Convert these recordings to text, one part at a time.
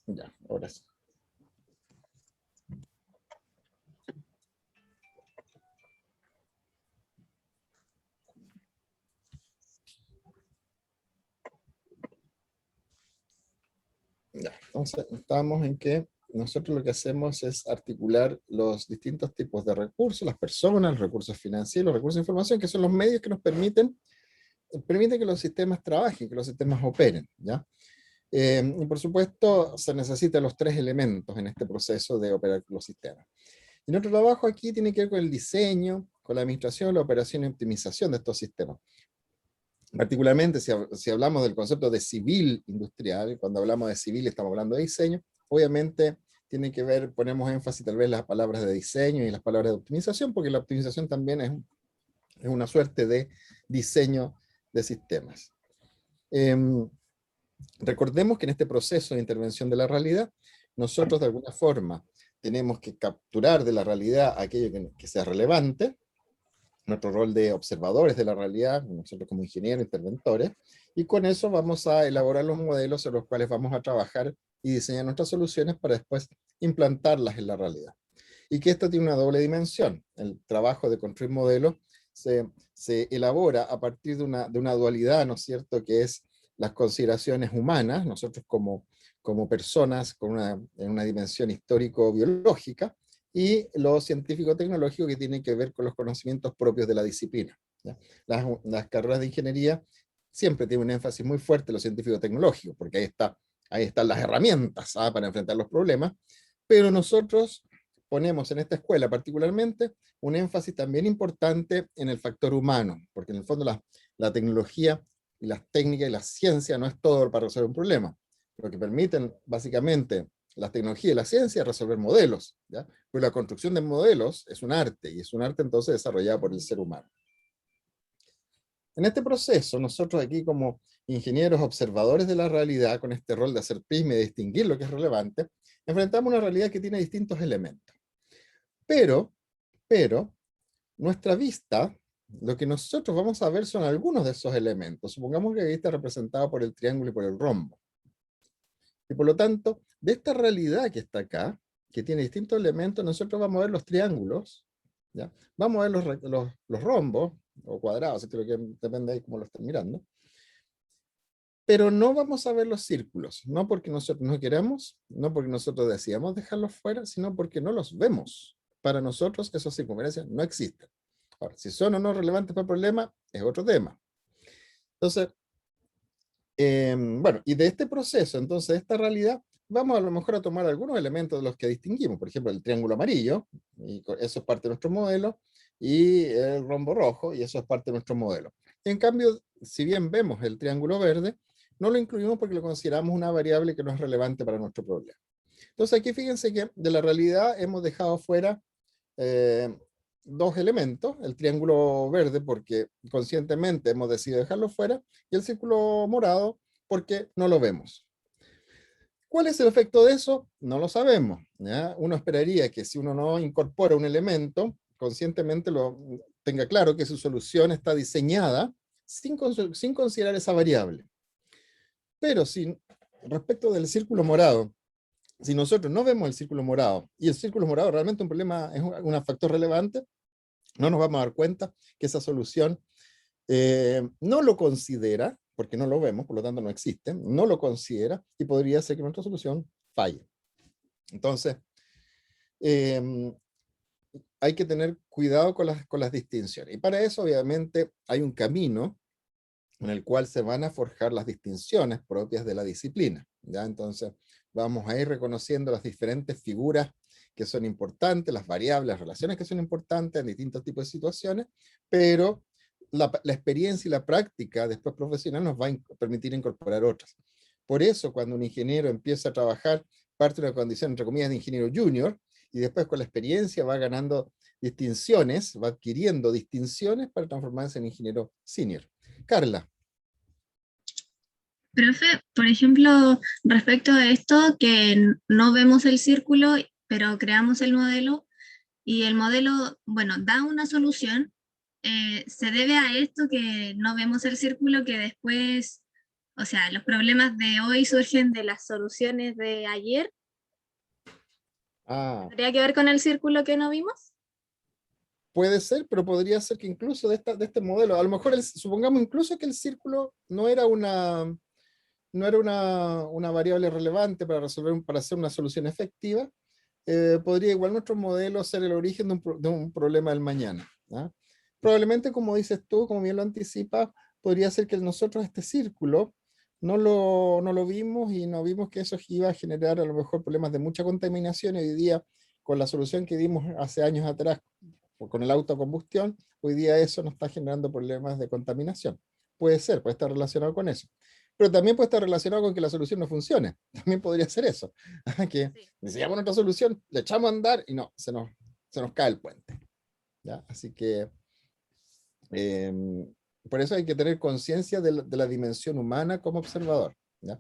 Ya, ahora sí. Ya, entonces estamos en que nosotros lo que hacemos es articular los distintos tipos de recursos, las personas, los recursos financieros, los recursos de información, que son los medios que nos permiten que los sistemas trabajen, que los sistemas operen, ¿ya? Y por supuesto, se necesitan los tres elementos en este proceso de operar los sistemas. Y nuestro trabajo aquí tiene que ver con el diseño, con la administración, la operación y optimización de estos sistemas. Particularmente, si hablamos del concepto de civil industrial, cuando hablamos de civil estamos hablando de diseño, obviamente tiene que ver, ponemos énfasis tal vez en las palabras de diseño y las palabras de optimización, porque la optimización también es una suerte de diseño de sistemas. Recordemos que en este proceso de intervención de la realidad, nosotros de alguna forma tenemos que capturar de la realidad aquello que sea relevante, nuestro rol de observadores de la realidad, nosotros como ingenieros, interventores, y con eso vamos a elaborar los modelos en los cuales vamos a trabajar y diseñar nuestras soluciones para después implantarlas en la realidad. Y que esto tiene una doble dimensión. El trabajo de construir modelos se elabora a partir de una dualidad, ¿no es cierto?, que es las consideraciones humanas, nosotros como personas en una dimensión histórico-biológica, y lo científico-tecnológico que tiene que ver con los conocimientos propios de la disciplina, ¿ya? Las carreras de ingeniería siempre tienen un énfasis muy fuerte en lo científico-tecnológico, porque ahí están las herramientas, ¿sabes?, para enfrentar los problemas, pero nosotros ponemos en esta escuela particularmente un énfasis también importante en el factor humano, porque en el fondo la tecnología y las técnicas y la ciencia no es todo para resolver un problema. Lo que permiten básicamente las tecnologías y la ciencia es resolver modelos, ¿ya? Pero la construcción de modelos es un arte, y es un arte entonces desarrollado por el ser humano. En este proceso, nosotros aquí como ingenieros observadores de la realidad, con este rol de hacer prisma y de distinguir lo que es relevante, enfrentamos una realidad que tiene distintos elementos. Pero, nuestra vista, lo que nosotros vamos a ver son algunos de esos elementos. Supongamos que aquí está representado por el triángulo y por el rombo. Y por lo tanto, de esta realidad que está acá, que tiene distintos elementos, nosotros vamos a ver los triángulos, ¿ya? Vamos a ver los rombos, o cuadrados, si creo que depende de cómo lo estén mirando, pero no vamos a ver los círculos, no porque nosotros no queramos, no porque nosotros decidamos dejarlos fuera, sino porque no los vemos. Para nosotros esas circunferencias no existen. Ahora, si son o no relevantes para el problema, es otro tema. Entonces, bueno, y de este proceso, entonces, de esta realidad, vamos a lo mejor a tomar algunos elementos de los que distinguimos, por ejemplo, el triángulo amarillo, y eso es parte de nuestro modelo, y el rombo rojo, y eso es parte de nuestro modelo. En cambio, si bien vemos el triángulo verde, no lo incluimos porque lo consideramos una variable que no es relevante para nuestro problema. Entonces aquí fíjense que de la realidad hemos dejado fuera dos elementos, el triángulo verde porque conscientemente hemos decidido dejarlo fuera, y el círculo morado porque no lo vemos. ¿Cuál es el efecto de eso? No lo sabemos, ¿ya? Uno esperaría que si uno no incorpora un elemento, conscientemente tenga claro que su solución está diseñada sin considerar esa variable. Pero si respecto del círculo morado, si nosotros no vemos el círculo morado, y el círculo morado realmente un problema, es un factor relevante, no nos vamos a dar cuenta que esa solución no lo considera, porque no lo vemos, por lo tanto no existe, no lo considera, y podría ser que nuestra solución falle. Entonces, hay que tener cuidado con las distinciones. Y para eso, obviamente, hay un camino en el cual se van a forjar las distinciones propias de la disciplina, ¿ya? Entonces, vamos a ir reconociendo las diferentes figuras que son importantes, las variables, las relaciones que son importantes en distintos tipos de situaciones, pero la experiencia y la práctica después profesional nos va a permitir incorporar otras. Por eso, cuando un ingeniero empieza a trabajar, parte de una condición, entre comillas, de ingeniero junior, y después con la experiencia va ganando distinciones, va adquiriendo distinciones para transformarse en ingeniero senior. Carla. Profe, por ejemplo, respecto a esto, que no vemos el círculo, pero creamos el modelo, y el modelo, bueno, da una solución, se debe a esto que no vemos el círculo, que después O sea, los problemas de hoy surgen de las soluciones de ayer. Ah, ¿Tendría que ver con el círculo que no vimos? puede ser, pero podría ser que incluso de este modelo, a lo mejor supongamos incluso que el círculo no era una variable relevante para para hacer una solución efectiva. Podría igual nuestro modelo ser el origen de un problema del mañana. ¿Ah? Probablemente, como dices tú, como bien lo anticipas, podría ser que nosotros este círculo no lo vimos y no vimos que eso iba a generar a lo mejor problemas de mucha contaminación. Y hoy día, con la solución que dimos hace años atrás con el autocombustión, hoy día eso nos está generando problemas de contaminación. Puede estar relacionado con eso. Pero también puede estar relacionado con que la solución no funcione. También podría ser eso. Que Sí. necesitamos otra solución, le echamos a andar y no, se nos cae el puente. ¿Ya? Así que eh, por eso hay que tener conciencia de la dimensión humana como observador. ¿Ya?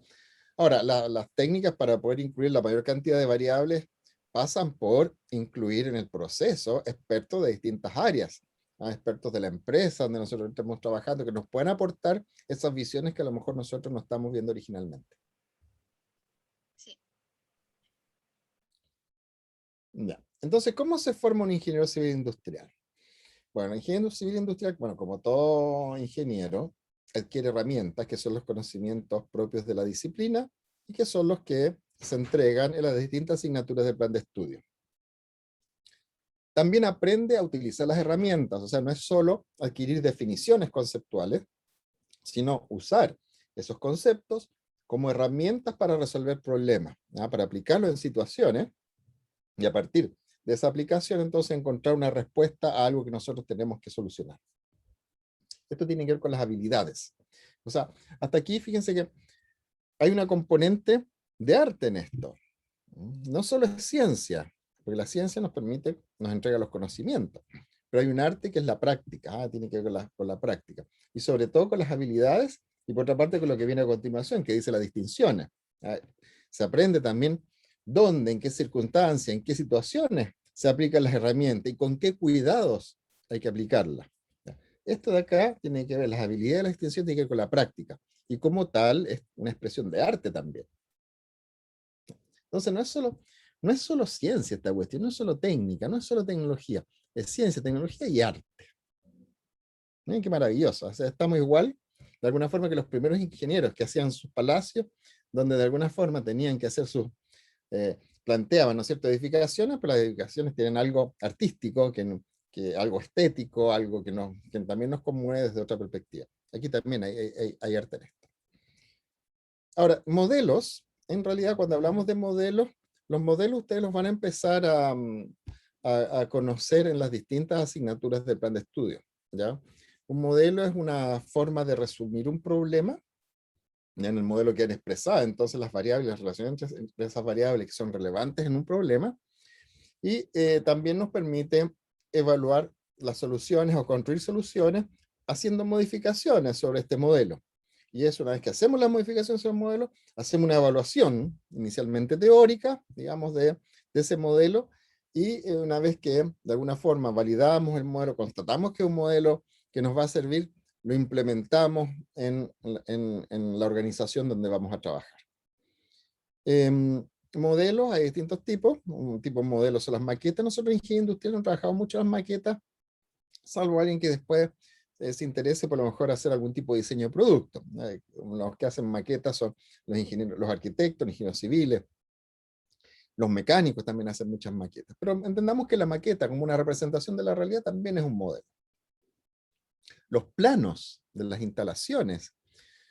Ahora, las técnicas para poder incluir la mayor cantidad de variables pasan por incluir en el proceso expertos de distintas áreas, ¿no? Expertos de la empresa donde nosotros estamos trabajando, que nos puedan aportar esas visiones que a lo mejor nosotros no estamos viendo originalmente. Sí. Ya. Entonces, ¿cómo se forma un ingeniero civil industrial? Bueno, el ingeniero civil industrial, bueno, como todo ingeniero, adquiere herramientas que son los conocimientos propios de la disciplina y que son los que se entregan en las distintas asignaturas del plan de estudio. También aprende a utilizar las herramientas, o sea, no es solo adquirir definiciones conceptuales, sino usar esos conceptos como herramientas para resolver problemas, ¿ya? Para aplicarlos en situaciones y a partir de esa aplicación entonces encontrar una respuesta a algo que nosotros tenemos que solucionar. Esto tiene que ver con las habilidades. O sea, hasta aquí fíjense que hay una componente de arte en esto. No solo es ciencia, porque la ciencia nos entrega los conocimientos, pero hay un arte que es la práctica, tiene que ver con la práctica, y sobre todo con las habilidades, y por otra parte con lo que viene a continuación, que dice las distinciones. ¿Ah? Se aprende también dónde, en qué circunstancias, en qué situaciones se aplican las herramientas y con qué cuidados hay que aplicarlas. Esto de acá tiene que ver, las habilidades de la distinción tiene que ver con la práctica, y como tal es una expresión de arte también. Entonces no es solo ciencia esta cuestión, no es solo técnica, no es solo tecnología, es ciencia, tecnología y arte. Miren qué maravilloso. O sea, estamos igual, de alguna forma, que los primeros ingenieros que hacían sus palacios, donde de alguna forma tenían que hacer planteaban, ¿no es cierto?, edificaciones, pero las edificaciones tienen algo artístico, algo estético, algo que también nos conmueve desde otra perspectiva. Aquí también hay arte en esto. Ahora, modelos, en realidad cuando hablamos de modelos, los modelos ustedes los van a empezar a conocer en las distintas asignaturas del plan de estudio, ¿ya? Un modelo es una forma de resumir un problema, ya en el modelo quedan expresadas entonces las variables, las relaciones entre esas variables que son relevantes en un problema, y también nos permite evaluar las soluciones o construir soluciones haciendo modificaciones sobre este modelo. Y eso, una vez que hacemos las modificaciones sobre el modelo, hacemos una evaluación inicialmente teórica, digamos, de ese modelo, y una vez que de alguna forma validamos el modelo, constatamos que es un modelo que nos va a servir, lo implementamos en la organización donde vamos a trabajar. Modelos, hay distintos tipos. Un tipo de modelo son las maquetas. Nosotros en ingeniería industrial no trabajamos mucho las maquetas, salvo alguien que después se interese por lo mejor hacer algún tipo de diseño de producto. Los que hacen maquetas son los ingenieros, los arquitectos, los ingenieros civiles, los mecánicos también hacen muchas maquetas. Pero entendamos que la maqueta como una representación de la realidad también es un modelo. Los planos de las instalaciones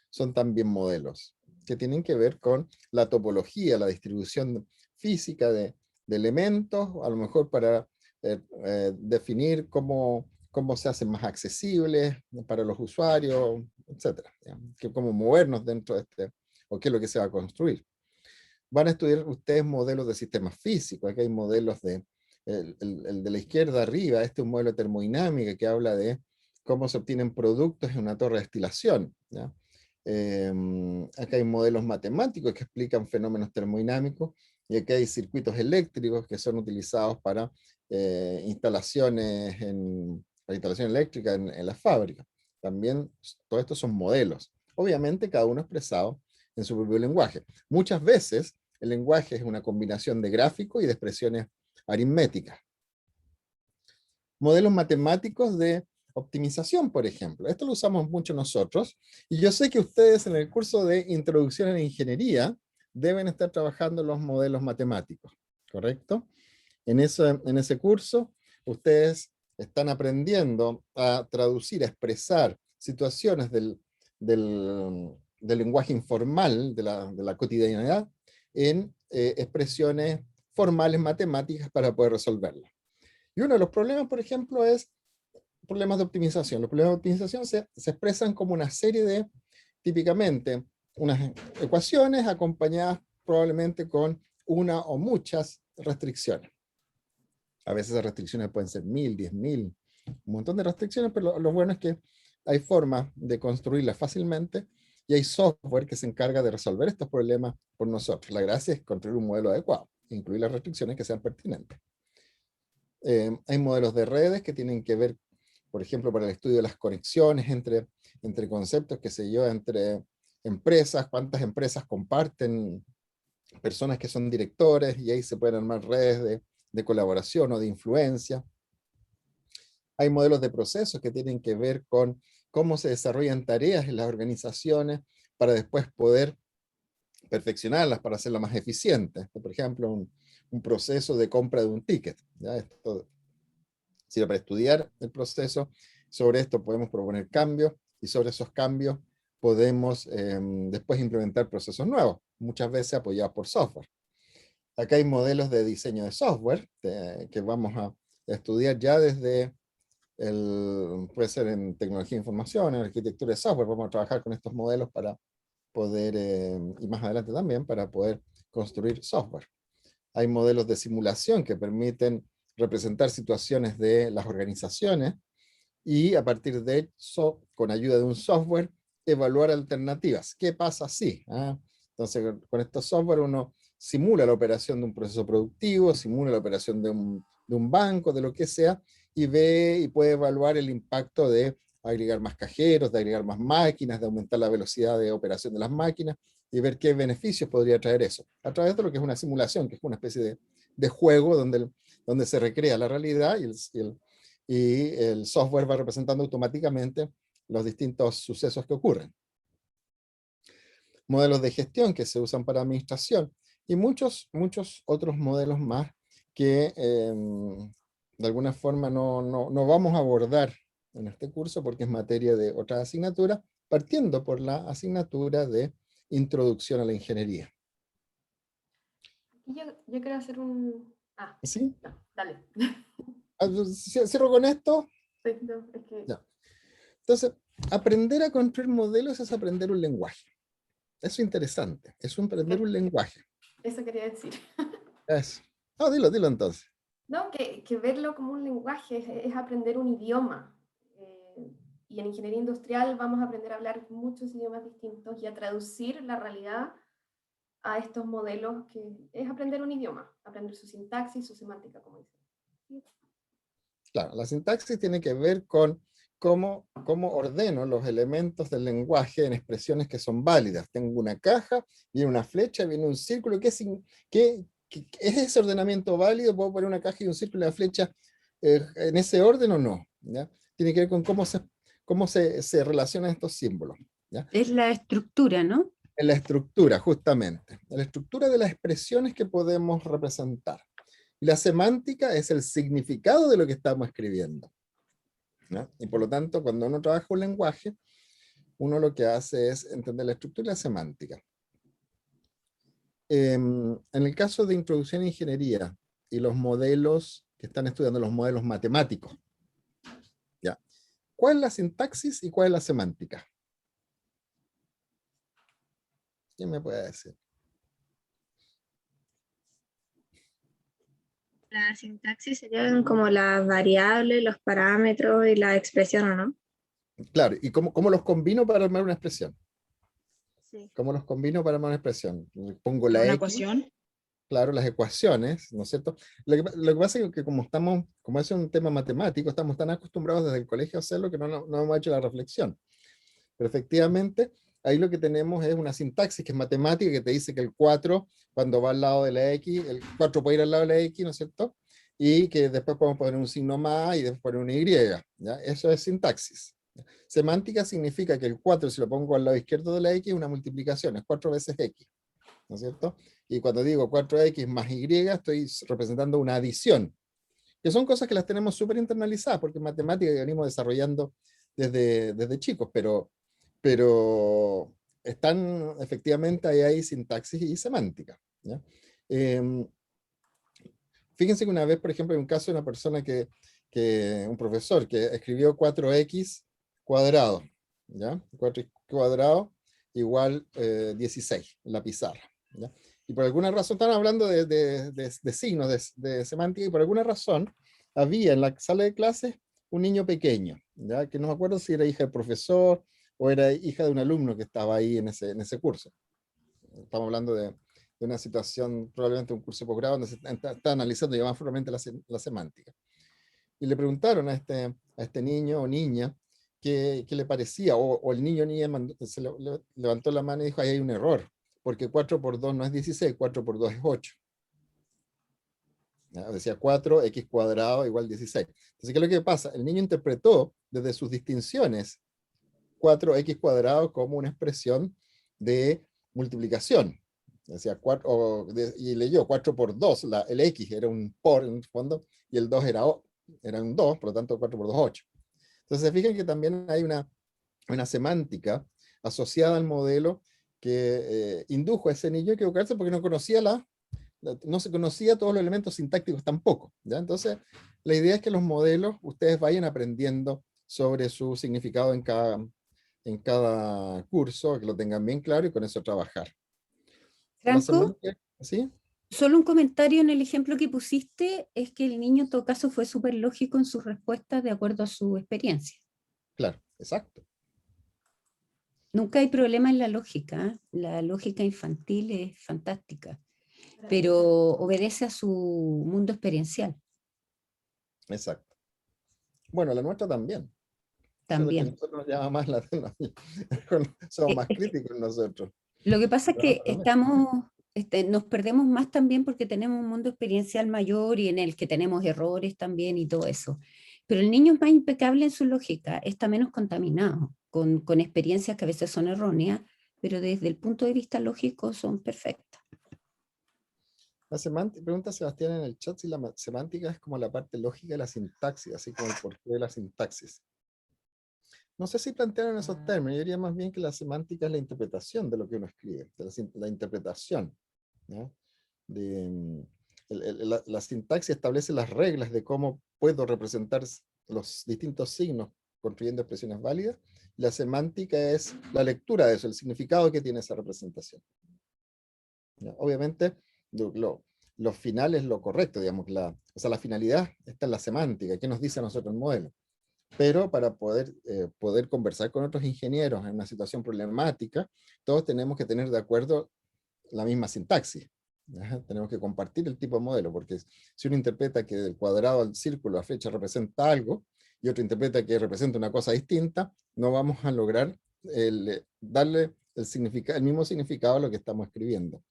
son también modelos que tienen que ver con la topología, la distribución física de elementos, a lo mejor para definir cómo se hacen más accesibles para los usuarios, etcétera, cómo movernos dentro de o qué es lo que se va a construir. Van a estudiar ustedes modelos de sistemas físicos. Aquí hay modelos el de la izquierda arriba, este es un modelo de termodinámica que habla de cómo se obtienen productos en una torre de destilación, ¿ya? Acá hay modelos matemáticos que explican fenómenos termodinámicos, y aquí hay circuitos eléctricos que son utilizados para instalaciones eléctricas en las fábricas. También todo esto son modelos. obviamente cada uno expresado en su propio lenguaje. Muchas veces el lenguaje es una combinación de gráficos y de expresiones aritméticas. Modelos matemáticos de optimización, por ejemplo. Esto lo usamos mucho nosotros, y yo sé que ustedes en el curso de Introducción a la Ingeniería deben estar trabajando los modelos matemáticos, ¿correcto? En ese curso, ustedes están aprendiendo a traducir, a expresar situaciones del lenguaje informal, de la cotidianidad, en expresiones formales matemáticas para poder resolverlas. Y uno de los problemas, por ejemplo, es problemas de optimización. Los problemas de optimización se expresan como una serie de, típicamente, unas ecuaciones acompañadas probablemente con una o muchas restricciones. A veces esas restricciones pueden ser 1000, 10.000, un montón de restricciones, pero lo bueno es que hay formas de construirlas fácilmente y hay software que se encarga de resolver estos problemas por nosotros. La gracia es construir un modelo adecuado, incluir las restricciones que sean pertinentes. Hay modelos de redes que tienen que ver, por ejemplo, para el estudio de las conexiones entre conceptos, qué sé yo, entre empresas, cuántas empresas comparten personas que son directores, y ahí se pueden armar redes de colaboración o de influencia. Hay modelos de procesos que tienen que ver con cómo se desarrollan tareas en las organizaciones para después poder perfeccionarlas, para hacerlas más eficientes. Por ejemplo, un proceso de compra de un ticket. ¿Ya? Esto sirve para estudiar el proceso. Sobre esto podemos proponer cambios, y sobre esos cambios podemos después implementar procesos nuevos, muchas veces apoyados por software. Acá hay modelos de diseño de software que vamos a estudiar ya desde puede ser en tecnología de información, en arquitectura de software. Vamos a trabajar con estos modelos para poder, y más adelante también, para poder construir software. Hay modelos de simulación que permiten representar situaciones de las organizaciones y a partir de eso, con ayuda de un software, evaluar alternativas. ¿Qué pasa si? Entonces, con estos software uno simula la operación de un proceso productivo, simula la operación de un banco, de lo que sea, y ve y puede evaluar el impacto de agregar más cajeros, de agregar más máquinas, de aumentar la velocidad de operación de las máquinas, y ver qué beneficios podría traer eso, a través de lo que es una simulación, que es una especie de juego donde se recrea la realidad y el software va representando automáticamente los distintos sucesos que ocurren. Modelos de gestión que se usan para administración y muchos otros modelos más que de alguna forma no vamos a abordar en este curso porque es materia de otra asignatura, partiendo por la asignatura de Introducción a la Ingeniería. Yo quiero hacer un... ¿Sí? No, dale. ¿Cierro con esto? Sí, no, es que... Ya. Entonces, aprender a construir modelos es aprender un lenguaje. Eso es interesante, es aprender un lenguaje. Eso quería decir. Eso. No, dilo entonces. No, que verlo como un lenguaje es aprender un idioma. Y en ingeniería industrial vamos a aprender a hablar muchos idiomas distintos y a traducir la realidad a estos modelos, que es aprender un idioma, aprender su sintaxis, su semántica, como dicen. Claro, la sintaxis tiene que ver con cómo ordeno los elementos del lenguaje en expresiones que son válidas. Tengo una caja, viene una flecha, viene un círculo. ¿Qué es ese ordenamiento válido? ¿Puedo poner una caja y un círculo y una flecha en ese orden o no? ¿Ya? Tiene que ver con cómo se relacionan estos símbolos. ¿Ya? Es la estructura, ¿no? En la estructura, justamente. En la estructura de las expresiones que podemos representar. Y la semántica es el significado de lo que estamos escribiendo. ¿No? Y por lo tanto, cuando uno trabaja un lenguaje, uno lo que hace es entender la estructura y la semántica. En el caso de Introducción a Ingeniería y los modelos que están estudiando, los modelos matemáticos, ¿ya? ¿Cuál es la sintaxis y cuál es la semántica? ¿Quién me puede decir? La sintaxis serían como las variables, los parámetros y la expresión, ¿o no? Claro, ¿y cómo los combino para armar una expresión? Sí. ¿Cómo los combino para armar una expresión? Pongo la ¿Una X, ecuación? claro, las ecuaciones, ¿no es cierto? Lo que pasa es que como es un tema matemático, estamos tan acostumbrados desde el colegio a hacerlo que no hemos hecho la reflexión. Pero efectivamente ahí lo que tenemos es una sintaxis que es matemática, que te dice que el 4, cuando va al lado de la X, el 4 puede ir al lado de la X, ¿no es cierto? Y que después podemos poner un signo más y después poner una Y, ¿ya? Eso es sintaxis. Semántica significa que el 4, si lo pongo al lado izquierdo de la X, es una multiplicación, es 4 veces X, ¿no es cierto? Y cuando digo 4X más Y, estoy representando una adición, que son cosas que las tenemos súper internalizadas, porque en matemática que venimos desarrollando desde chicos, pero están efectivamente ahí hay sintaxis y semántica, ¿ya? Fíjense que una vez, por ejemplo, hay un caso de una persona un profesor que escribió 4x cuadrado, ¿ya? 4x cuadrado igual 16 en la pizarra, ¿ya? Y por alguna razón, están hablando de signos, de semántica, y por alguna razón había en la sala de clases un niño pequeño, ¿ya? Que no me acuerdo si era hija del profesor o era hija de un alumno que estaba ahí en ese curso. Estamos hablando de una situación, probablemente un curso de posgrado, donde se está analizando ya más formalmente la semántica. Y le preguntaron a este niño o niña qué le parecía, o el niño o niña levantó la mano y dijo, ahí hay un error, porque 4 por 2 no es 16, 4 por 2 es 8. ¿Ya? Decía 4x cuadrado igual 16. Entonces, ¿qué es lo que pasa? El niño interpretó desde sus distinciones 4x cuadrado como una expresión de multiplicación. Decía 4, y leyó 4 por 2, el x era un por en el fondo, y el 2 era un 2, por lo tanto 4 por 2, 8. Entonces se fijan que también hay una semántica asociada al modelo que indujo a ese niño a equivocarse porque no se conocía todos los elementos sintácticos tampoco, ¿ya? Entonces la idea es que los modelos ustedes vayan aprendiendo sobre su significado en cada curso, que lo tengan bien claro y con eso trabajar. Franco, ¿Sí? solo un comentario en el ejemplo que pusiste, es que el niño en todo caso fue súper lógico en sus respuestas de acuerdo a su experiencia. Claro, exacto. Nunca hay problema en la lógica, ¿eh? La lógica infantil es fantástica, pero obedece a su mundo experiencial Exacto. Bueno, la nuestra también. Solo que también. nosotros nos llama más la atención. Somos más Es que críticos nosotros. lo que pasa es que Pero nos perdemos más también porque tenemos un mundo experiencial mayor y en el que tenemos errores también y todo eso. Pero el niño es más impecable en su lógica, está menos contaminado, con experiencias que a veces son erróneas, pero desde el punto de vista lógico son perfectas. la semántica, pregunta Sebastián en el chat si la semántica es como la parte lógica de la sintaxis, así como el porqué de la sintaxis. No sé si plantearon esos términos, yo diría más bien que la semántica es la interpretación de lo que uno escribe, la interpretación, ¿no? La sintaxis establece las reglas de cómo puedo representar los distintos signos construyendo expresiones válidas. La semántica es la lectura de eso, el significado que tiene esa representación. ¿Ya? Obviamente, lo final es lo correcto, digamos, o sea, la finalidad está en la semántica, ¿qué nos dice a nosotros el modelo? Pero para poder conversar con otros ingenieros en una situación problemática, todos tenemos que tener de acuerdo la misma sintaxis. ¿Ya? Tenemos que compartir el tipo de modelo, porque si uno interpreta que del cuadrado al círculo a flecha representa algo, y otro interpreta que representa una cosa distinta, no vamos a lograr darle el mismo significado a lo que estamos escribiendo.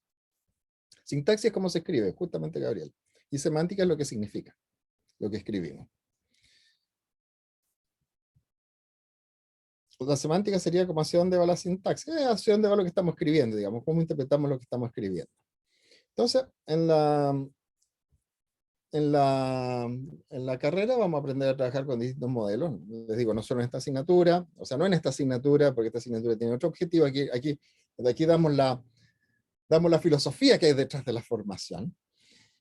Sintaxis es cómo se escribe, justamente, Gabriel. Y semántica es lo que significa, lo que escribimos. La semántica sería como hacia dónde va la sintaxis, hacia dónde va lo que estamos escribiendo, digamos, cómo interpretamos lo que estamos escribiendo. Entonces, en la carrera vamos a aprender a trabajar con distintos modelos. Les digo, no solo en esta asignatura, o sea, no en esta asignatura, porque esta asignatura tiene otro objetivo. Aquí damos la filosofía que hay detrás de la formación.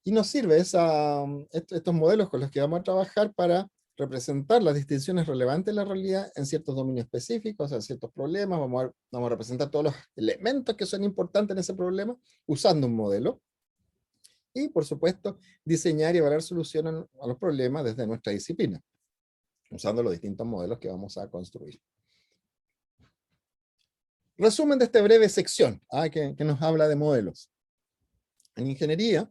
Y nos sirve estos modelos con los que vamos a trabajar para representar las distinciones relevantes de la realidad en ciertos dominios específicos, en ciertos problemas. Vamos a representar todos los elementos que son importantes en ese problema usando un modelo. Y, por supuesto, diseñar y evaluar soluciones a los problemas desde nuestra disciplina, usando los distintos modelos que vamos a construir. Resumen de esta breve sección que nos habla de modelos. En ingeniería,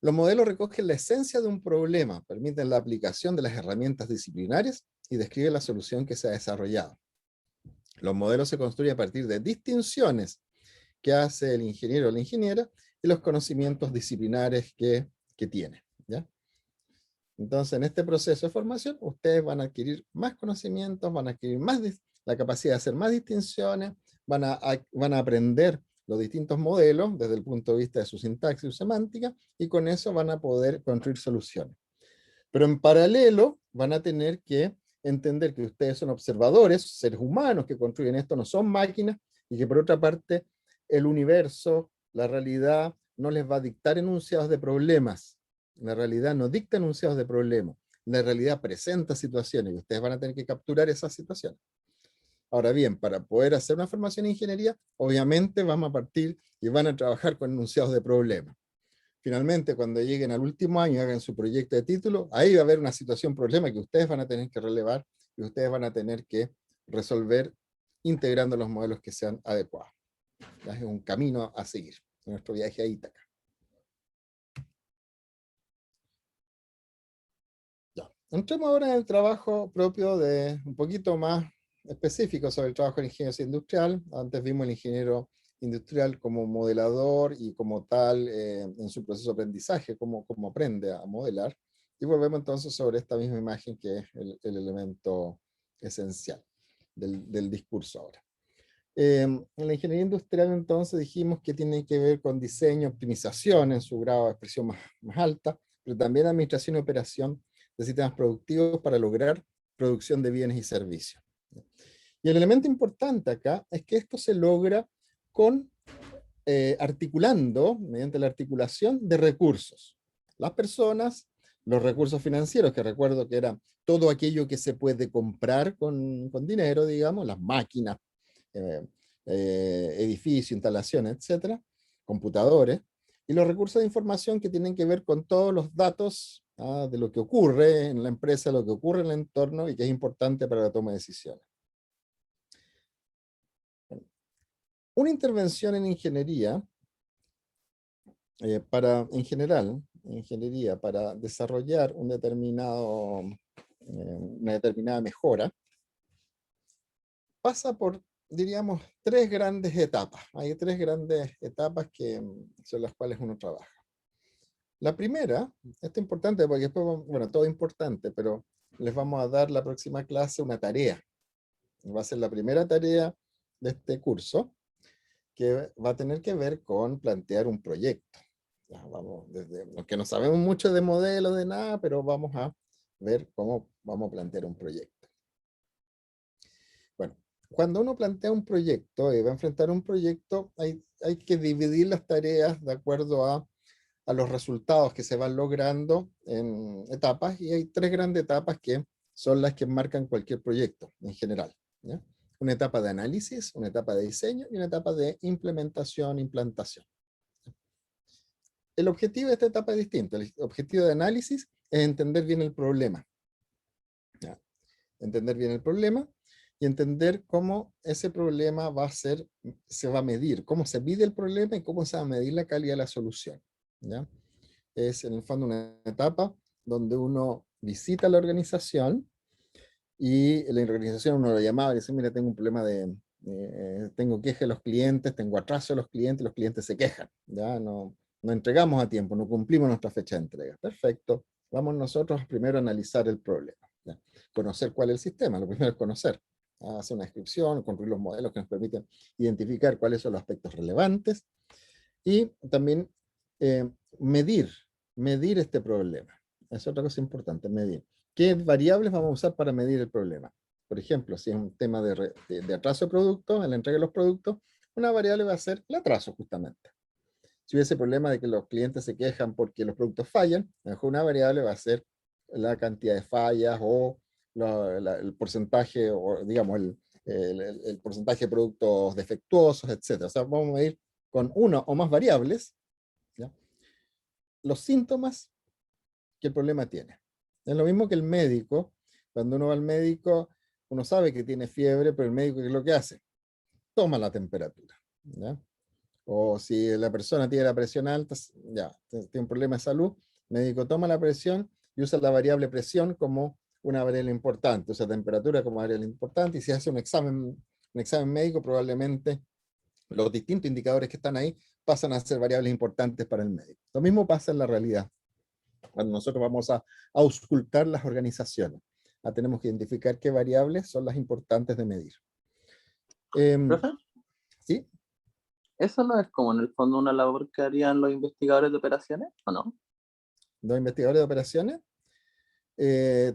los modelos recogen la esencia de un problema, permiten la aplicación de las herramientas disciplinarias y describen la solución que se ha desarrollado. Los modelos se construyen a partir de distinciones que hace el ingeniero o la ingeniera y los conocimientos disciplinares que tiene, ¿ya? Entonces, en este proceso de formación, ustedes van a adquirir más conocimientos, van a adquirir la capacidad de hacer más distinciones, van a aprender los distintos modelos desde el punto de vista de su sintaxis y su semántica, y con eso van a poder construir soluciones. Pero en paralelo, van a tener que entender que ustedes son observadores, seres humanos que construyen esto, no son máquinas, y que por otra parte, el universo, la realidad, no les va a dictar enunciados de problemas. La realidad no dicta enunciados de problemas. La realidad presenta situaciones y ustedes van a tener que capturar esas situaciones. Ahora bien, para poder hacer una formación en ingeniería, obviamente vamos a partir y van a trabajar con enunciados de problemas. Finalmente, cuando lleguen al último año y hagan su proyecto de título, ahí va a haber una situación, problema que ustedes van a tener que relevar y ustedes van a tener que resolver integrando los modelos que sean adecuados. Es un camino a seguir en nuestro viaje a Ítaca. Ya. Entremos ahora en el trabajo propio de un poquito más específico sobre el trabajo de ingeniero industrial. Antes vimos el ingeniero industrial como modelador y como tal en su proceso de aprendizaje, cómo aprende a modelar. Y volvemos entonces sobre esta misma imagen que es el elemento esencial del discurso ahora. En la ingeniería industrial entonces dijimos que tiene que ver con diseño, optimización en su grado de expresión más alta, pero también administración y operación de sistemas productivos para lograr producción de bienes y servicios. Y el elemento importante acá es que esto se logra articulando, mediante la articulación de recursos. Las personas, los recursos financieros, que recuerdo que era todo aquello que se puede comprar con dinero, digamos, las máquinas, edificios, instalaciones, etcétera, computadores, y los recursos de información que tienen que ver con todos los datos de lo que ocurre en la empresa, lo que ocurre en el entorno y que es importante para la toma de decisiones. Una intervención en ingeniería, en ingeniería, para desarrollar una determinada mejora, pasa por, diríamos, tres grandes etapas. Hay tres grandes etapas que son las cuales uno trabaja. La primera, esto es importante porque después, bueno, todo es importante, pero les vamos a dar la próxima clase una tarea. Va a ser la primera tarea de este curso, que va a tener que ver con plantear un proyecto. Ya, vamos, que no sabemos mucho de modelos, de nada, pero vamos a ver cómo vamos a plantear un proyecto. Bueno, cuando uno plantea un proyecto y va a enfrentar un proyecto, hay que dividir las tareas de acuerdo a los resultados que se van logrando en etapas, y hay tres grandes etapas que son las que marcan cualquier proyecto en general, ¿ya? Una etapa de análisis, una etapa de diseño y una etapa de implantación. El objetivo de esta etapa es distinto. El objetivo de análisis es entender bien el problema. ¿Ya? Entender bien el problema y entender cómo ese problema se va a medir, cómo se mide el problema y cómo se va a medir la calidad de la solución. ¿Ya? Es en el fondo una etapa donde uno visita la organización y la organización uno lo llamaba y dice, mira, tengo un problema tengo queja de los clientes, tengo atraso de los clientes se quejan, ¿ya? No entregamos a tiempo, no cumplimos nuestra fecha de entrega. Perfecto, vamos nosotros primero a analizar el problema, ¿ya? Conocer cuál es el sistema, lo primero es conocer, hacer una descripción, construir los modelos que nos permiten identificar cuáles son los aspectos relevantes y también medir este problema. Es otra cosa importante, medir. ¿Qué variables vamos a usar para medir el problema? Por ejemplo, si es un tema de atraso de productos, en la entrega de los productos, una variable va a ser el atraso justamente. Si hubiese problema de que los clientes se quejan porque los productos fallan, a lo mejor una variable va a ser la cantidad de fallas o el porcentaje, o digamos, el porcentaje de productos defectuosos, etc. O sea, vamos a medir con una o más variables, ¿ya?, los síntomas que el problema tiene. Es lo mismo que el médico. Cuando uno va al médico, uno sabe que tiene fiebre, pero el médico, ¿qué es lo que hace? Toma la temperatura, ¿ya? O si la persona tiene la presión alta, ya, tiene un problema de salud, el médico toma la presión y usa la variable presión como una variable importante, usa temperatura como variable importante, y si hace un examen un examen médico, probablemente los distintos indicadores que están ahí pasan a ser variables importantes para el médico. Lo mismo pasa en la realidad. Cuando nosotros vamos a auscultar las organizaciones, tenemos que identificar qué variables son las importantes de medir. ¿Profe? ¿Sí? ¿Eso no es como en el fondo una labor que harían los investigadores de operaciones, o no? Los investigadores de operaciones,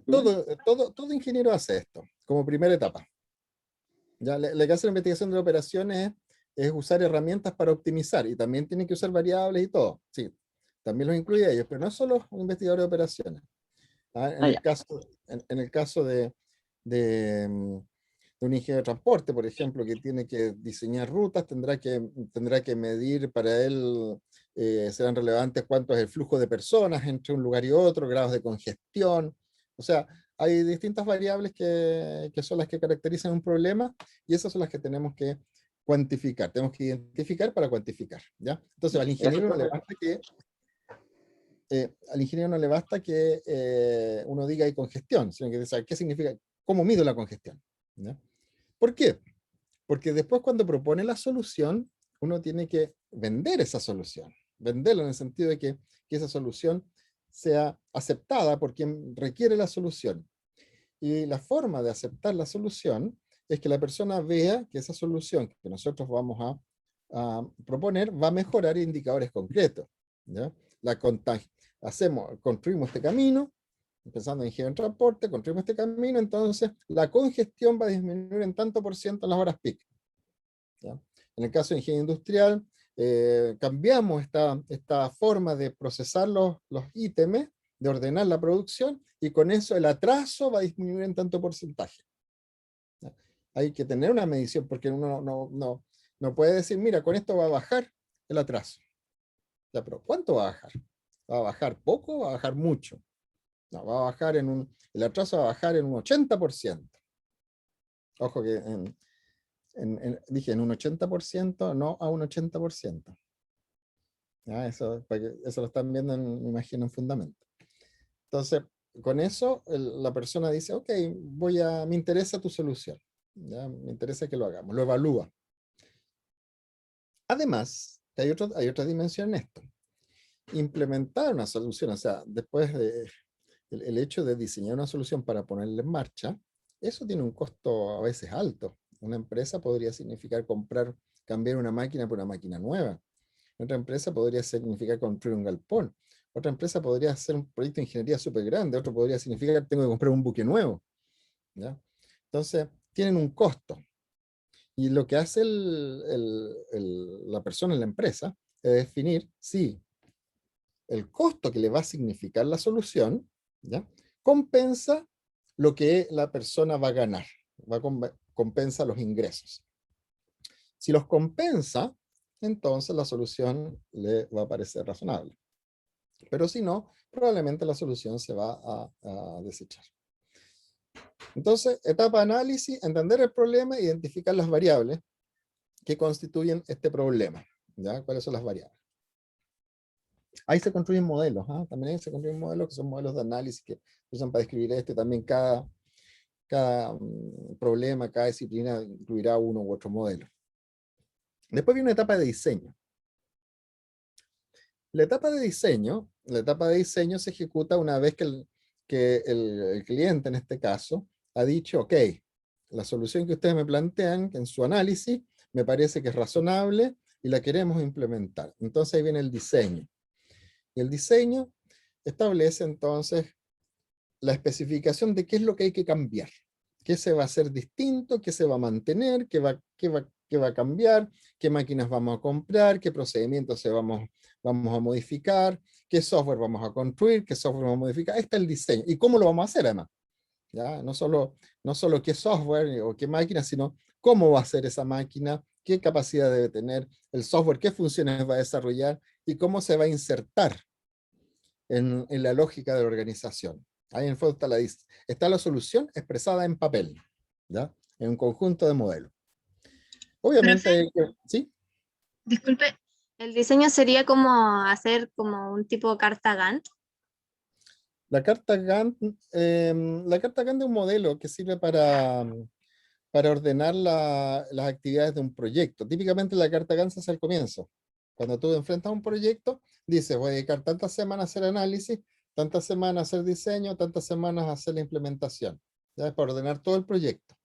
todo ingeniero hace esto, como primera etapa. Ya, lo que hace la investigación de operaciones es usar herramientas para optimizar, y también tienen que usar variables y todo. Sí, también los incluye ellos, pero no solo un investigador de operaciones. En el caso de un ingeniero de transporte, por ejemplo, que tiene que diseñar rutas, tendrá que medir para él, serán relevantes cuánto es el flujo de personas entre un lugar y otro, grados de congestión. O sea, hay distintas variables que son las que caracterizan un problema, y esas son las que tenemos que cuantificar. Tenemos que identificar para cuantificar, ¿ya? Entonces, al ingeniero no le basta que uno diga hay congestión, sino que saber qué significa, cómo mido la congestión, ¿ya? ¿Por qué? Porque después, cuando propone la solución, uno tiene que vender esa solución, venderla en el sentido de que esa solución sea aceptada por quien requiere la solución. Y la forma de aceptar la solución es que la persona vea que esa solución que nosotros vamos a proponer va a mejorar indicadores concretos, ¿ya? Construimos este camino, empezando en ingeniero en transporte, construimos este camino, entonces la congestión va a disminuir en tanto por ciento en las horas peak, ¿ya? En el caso de ingeniería industrial, cambiamos esta forma de procesar los ítems, de ordenar la producción, y con eso el atraso va a disminuir en tanto porcentaje, ¿ya? Hay que tener una medición, porque uno no puede decir, mira, con esto va a bajar el atraso. Ya, pero ¿cuánto va a bajar? ¿Va a bajar poco o va a bajar mucho? No, va a bajar el atraso va a bajar en un 80%. Ojo que dije en un 80%, no a un 80%. ¿Ya? Eso lo están viendo, me imagino, en fundamento. Entonces, con eso, la persona dice, ok, me interesa tu solución, ¿ya? Me interesa que lo hagamos, lo evalúa. Además, hay otra dimensión en esto. Implementar una solución, o sea, después de el hecho de diseñar una solución para ponerla en marcha, eso tiene un costo a veces alto. Una empresa podría significar cambiar una máquina por una máquina nueva. Otra empresa podría significar construir un galpón. Otra empresa podría hacer un proyecto de ingeniería súper grande. Otro podría significar tengo que comprar un buque nuevo, ¿ya? Entonces, tienen un costo. Y lo que hace la persona en la empresa es definir si el costo que le va a significar la solución, ¿ya?, compensa lo que la persona va a ganar, compensa los ingresos. Si los compensa, entonces la solución le va a parecer razonable. Pero si no, probablemente la solución se va a desechar. Entonces, etapa de análisis, entender el problema, identificar las variables que constituyen este problema, ¿ya? ¿Cuáles son las variables? Ahí se construyen modelos, ¿ah? También ahí se construyen modelos que son modelos de análisis que se usan para describir esto, y también cada problema, cada disciplina incluirá uno u otro modelo. Después viene una etapa de diseño. La etapa de diseño se ejecuta una vez que el cliente, en este caso, ha dicho, ok, la solución que ustedes me plantean en su análisis me parece que es razonable y la queremos implementar. Entonces ahí viene el diseño. Y el diseño establece entonces la especificación de qué es lo que hay que cambiar, qué se va a hacer distinto, qué se va a mantener, qué va a cambiar, qué máquinas vamos a comprar, qué procedimientos vamos a modificar, qué software vamos a construir, qué software vamos a modificar. Ahí está el diseño. ¿Y cómo lo vamos a hacer además? ¿Ya? No solo qué software o qué máquina, sino cómo va a ser esa máquina, qué capacidad debe tener el software, qué funciones va a desarrollar y cómo se va a insertar en la lógica de la organización. Ahí en el fondo está la solución expresada en papel, ¿ya?, en un conjunto de modelos. Obviamente, ¿sí? Disculpe, ¿el diseño sería como hacer como un tipo carta Gantt? La carta Gantt es un modelo que sirve para ordenar las actividades de un proyecto. Típicamente la carta Gantt es al comienzo. Cuando tú enfrentas un proyecto, dices, voy a dedicar tantas semanas a hacer análisis, tantas semanas a hacer diseño, tantas semanas a hacer la implementación, ¿ya? Para ordenar todo el proyecto.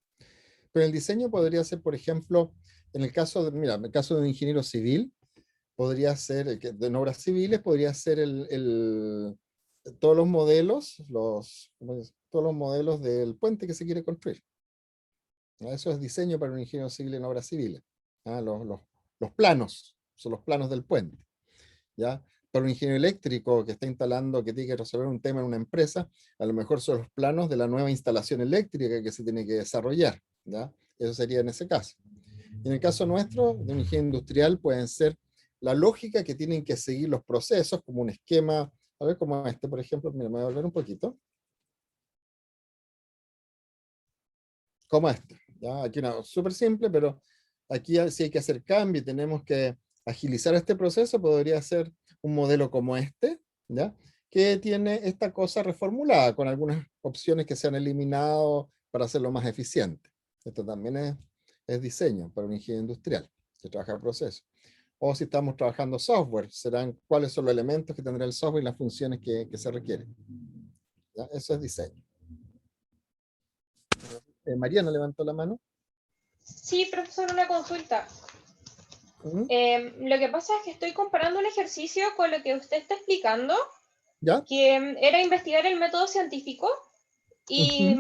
Pero el diseño podría ser, por ejemplo, en el caso de, mira, en el caso de un ingeniero civil, podría ser, en obras civiles, podría ser todos los modelos, todos los modelos del puente que se quiere construir. Eso es diseño para un ingeniero civil en obras civiles. Los planos, son los planos del puente. ¿Ya? Para un ingeniero eléctrico que está instalando, que tiene que resolver un tema en una empresa, a lo mejor son los planos de la nueva instalación eléctrica que se tiene que desarrollar. ¿Ya? Eso sería en ese caso. En el caso nuestro, de un ingeniero industrial, pueden ser la lógica que tienen que seguir los procesos, como un esquema, a ver, como este, por ejemplo, mira, me voy a volver un poquito. Como este. ¿Ya? Aquí una súper simple, pero aquí si hay que hacer cambio y tenemos que agilizar este proceso, podría ser un modelo como este, ¿ya? Que tiene esta cosa reformulada con algunas opciones que se han eliminado para hacerlo más eficiente. Esto también es diseño para un ingeniero industrial que trabaja el proceso. O si estamos trabajando software, serán cuáles son los elementos que tendrá el software y las funciones que se requieren. ¿Ya? Eso es diseño. Mariana levantó la mano. Sí, profesor, una consulta. ¿Mm? Lo que pasa es que estoy comparando un ejercicio con lo que usted está explicando, ¿Ya? que era investigar el método científico, y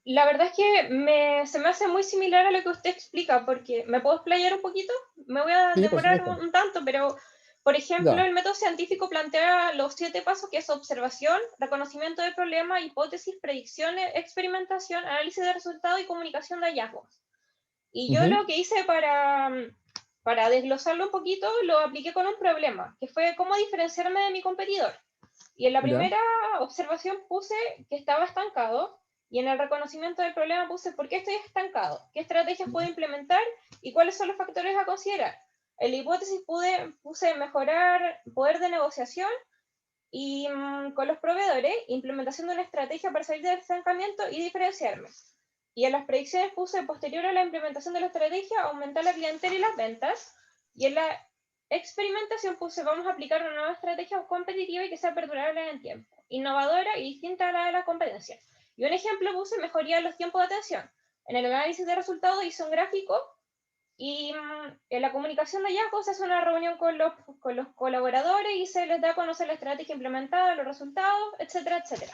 la verdad es que se me hace muy similar a lo que usted explica, porque ¿me puedo explayar un poquito? Me voy a Sí, por demorar supuesto. un tanto, pero por ejemplo, Ya. el método científico plantea los 7 pasos, que es observación, reconocimiento del problema, hipótesis, predicciones, experimentación, análisis de resultados y comunicación de hallazgos. Y yo lo que hice para desglosarlo un poquito, lo apliqué con un problema, que fue cómo diferenciarme de mi competidor. Y en la Ya. primera observación puse que estuse estancado, y en el reconocimiento del problema puse por qué estoy estancado, qué estrategias puedo implementar y cuáles son los factores a considerar. En la hipótesis puse mejorar poder de negociación y con los proveedores, implementación de una estrategia para salir del estancamiento y diferenciarme. Y en las predicciones puse, posterior a la implementación de la estrategia, aumentar la clientela y las ventas. Y en la experimentación puse, vamos a aplicar una nueva estrategia competitiva y que sea perdurable en el tiempo, innovadora y distinta a la de la competencia. Y un ejemplo puse, mejoría en los tiempos de atención. En el análisis de resultados hice un gráfico, y en la comunicación de hallazgos se hace una reunión con los colaboradores y se les da a conocer la estrategia implementada, los resultados, etcétera, etcétera.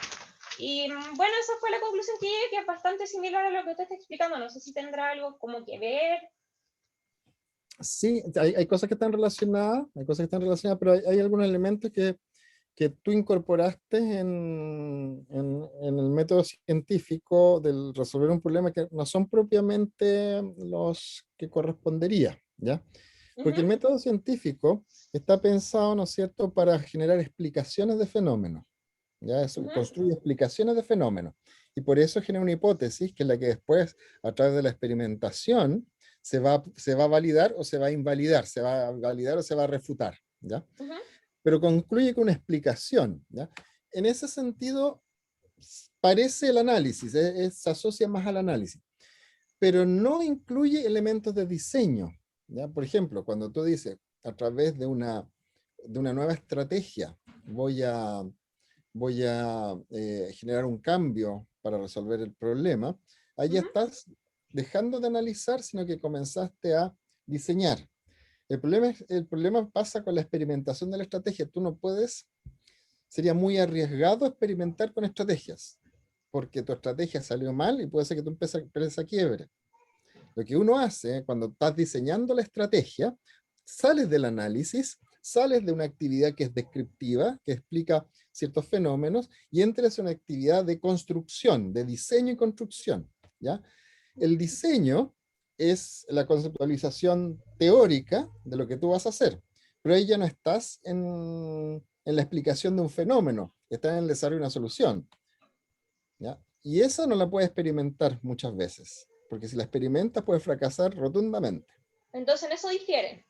Y bueno, esa fue la conclusión que llegué, que es bastante similar a lo que usted está explicando. No sé si tendrá algo como que ver. Sí, hay cosas que están relacionadas, pero hay algunos elementos que tú incorporaste en el método científico del resolver un problema que no son propiamente los que correspondería, ¿ya? Porque el método científico está pensado, ¿no es cierto?, para generar explicaciones de fenómenos, ¿ya? Eso construye explicaciones de fenómenos, y por eso genera una hipótesis que es la que después, a través de la experimentación, se va a validar o se va a invalidar, se va a validar o se va a refutar, ¿ya? Pero concluye con una explicación, ¿ya? En ese sentido, parece el análisis, se asocia más al análisis, pero no incluye elementos de diseño, ¿ya? Por ejemplo, cuando tú dices, a través de una nueva estrategia, voy a generar un cambio para resolver el problema, ahí estás dejando de analizar, sino que comenzaste a diseñar. El problema pasa con la experimentación de la estrategia. Tú no puedes, sería muy arriesgado experimentar con estrategias, porque tu estrategia salió mal y puede ser que tu empresa quiebre. Lo que uno hace cuando estás diseñando la estrategia, sales del análisis, sales de una actividad que es descriptiva, que explica ciertos fenómenos, y entras en una actividad de construcción, de diseño y construcción, ¿ya? El diseño es la conceptualización teórica de lo que tú vas a hacer, pero ahí ya no estás en la explicación de un fenómeno, estás en el desarrollo de una solución, ¿ya? Y esa no la puedes experimentar muchas veces, porque si la experimentas puedes fracasar rotundamente. Entonces, en eso difieren.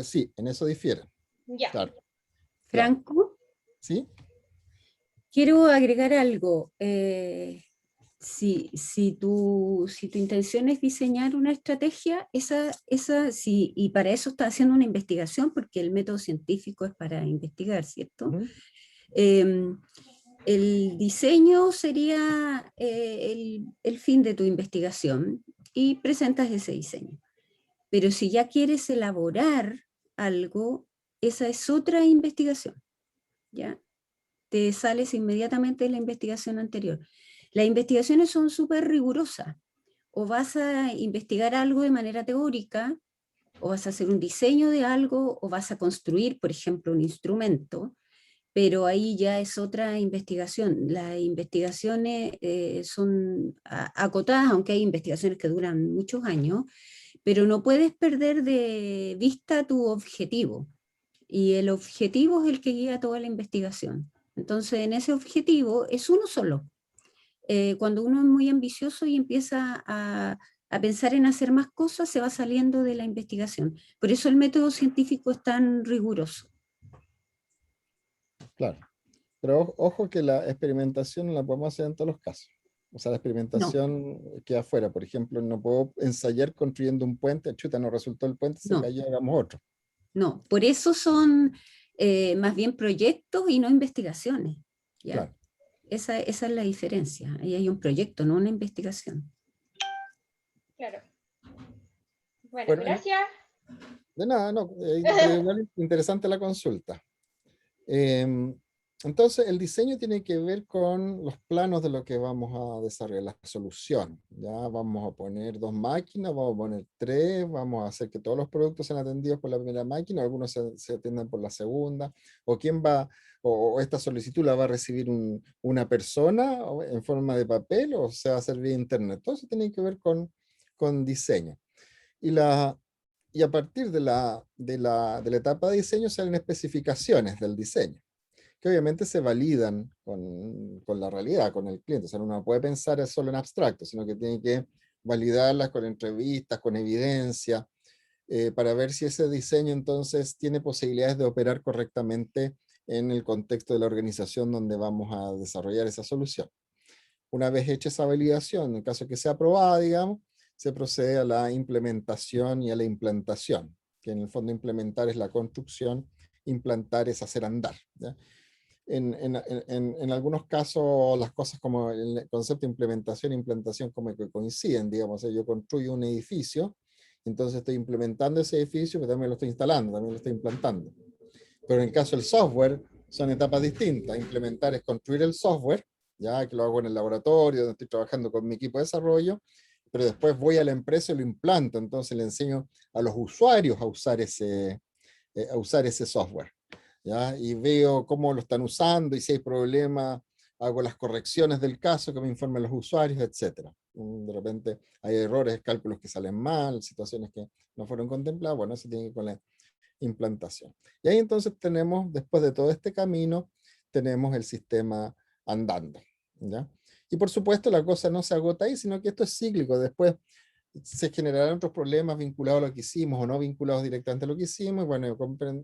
Sí, en eso difieren. Ya. Claro. Franco, ¿Sí? quiero agregar algo. si tu intención es diseñar una estrategia, y para eso está haciendo una investigación, porque el método científico es para investigar, ¿cierto? Ujú. El diseño sería el fin de tu investigación y presentas ese diseño. Pero si ya quieres elaborar algo, esa es otra investigación, ¿ya? Te sales inmediatamente de la investigación anterior. Las investigaciones son súper rigurosas. O vas a investigar algo de manera teórica, o vas a hacer un diseño de algo, o vas a construir, por ejemplo, un instrumento, pero ahí ya es otra investigación. Las investigaciones son acotadas, aunque hay investigaciones que duran muchos años, pero no puedes perder de vista tu objetivo. Y el objetivo es el que guía toda la investigación. Entonces, en ese objetivo es uno solo. Cuando uno es muy ambicioso y empieza a pensar en hacer más cosas, se va saliendo de la investigación. Por eso el método científico es tan riguroso. Claro. Pero ojo que la experimentación no la podemos hacer en todos los casos. O sea, la No, experimentación queda afuera. Por ejemplo, no puedo ensayar construyendo un puente, chuta, no resultó el puente, se no, cayó, hagamos otro. no. Por eso son más bien proyectos y no investigaciones, ¿ya? Claro. Esa es la diferencia. Ahí hay un proyecto, no una investigación. Claro. Bueno, Bueno, gracias. de nada, no, igual interesante la consulta. Entonces, el diseño tiene que ver con los planos de lo que vamos a desarrollar, la solución. Ya vamos a poner 2 máquinas, vamos a poner 3, vamos a hacer que todos los productos sean atendidos por la primera máquina, algunos se atiendan por la segunda, o quién va, o esta solicitud la va a recibir una persona en forma de papel, o se va a hacer vía internet. Todo eso tiene que ver con diseño. Y a partir de la etapa de diseño salen especificaciones del diseño, que obviamente se validan con la realidad, con el cliente. O sea, uno no puede pensar solo en abstracto, sino que tiene que validarlas con entrevistas, con evidencia, para ver si ese diseño entonces tiene posibilidades de operar correctamente en el contexto de la organización donde vamos a desarrollar esa solución. Una vez hecha esa validación, en el caso que sea aprobada, digamos, se procede a la implementación y a la implantación, que en el fondo implementar es la construcción, implantar es hacer andar, ¿ya? En algunos casos las cosas como el concepto de implementación e implantación como que coinciden, digamos, yo construyo un edificio, entonces estoy implementando ese edificio, pero también lo estoy instalando, también lo estoy implantando. Pero en el caso del software son etapas distintas. Implementar es construir el software, ya que lo hago en el laboratorio, donde estoy trabajando con mi equipo de desarrollo, pero después voy a la empresa y lo implanto, entonces le enseño a los usuarios a usar ese software, ¿ya? Y veo cómo lo están usando y si hay problemas, hago las correcciones del caso que me informen los usuarios, etc. De repente hay errores, cálculos que salen mal, situaciones que no fueron contempladas, bueno, eso tiene que ver con la implantación. Y ahí entonces tenemos, después de todo este camino, tenemos el sistema andando, ¿ya? Y por supuesto la cosa no se agota ahí, sino que esto es cíclico. Después se generarán otros problemas vinculados a lo que hicimos o no vinculados directamente a lo que hicimos. Bueno,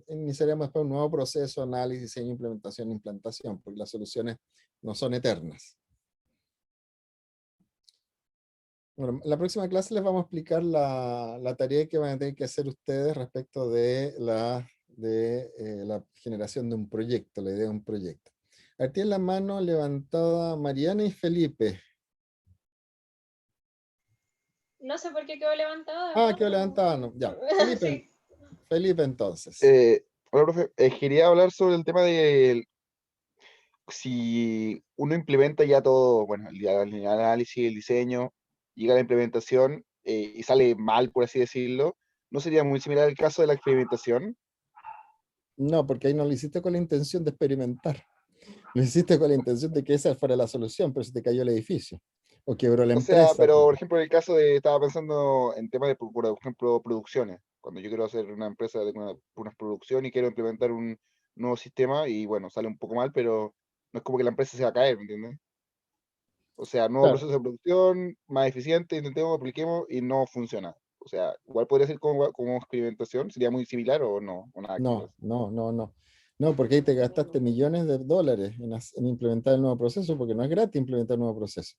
iniciaremos después un nuevo proceso, análisis, diseño, implementación, implantación, porque las soluciones no son eternas. Bueno, en la próxima clase les vamos a explicar la tarea que van a tener que hacer ustedes respecto de la generación de un proyecto, la idea de un proyecto. A ver, tienen la mano levantada Mariana y Felipe. No sé por qué quedó levantada. Ah, quedó levantada, no. Ya. Felipe, Sí. Felipe entonces. Hola, profe. Quería hablar sobre el tema de si uno implementa ya todo, bueno, el análisis, el diseño, llega a la implementación y sale mal, por así decirlo, ¿no sería muy similar al caso de la experimentación? No, porque ahí no lo hiciste con la intención de experimentar. Lo hiciste con la intención de que esa fuera la solución, pero se te cayó el edificio. O quebró la O sea, empresa. pero por ejemplo, en el caso de, estaba pensando en temas de, por ejemplo, producciones. Cuando yo quiero hacer una empresa de una producción y quiero implementar un nuevo sistema y bueno, sale un poco mal, pero no es como que la empresa se va a caer, ¿me entiendes? O sea, nuevo Claro. proceso de producción, más eficiente, intentemos, apliquemos y no funciona. O sea, igual podría ser como experimentación, sería muy similar o no, o nada que ver. No. No, porque ahí te gastaste millones de dólares en implementar el nuevo proceso, porque no es gratis implementar un nuevo proceso.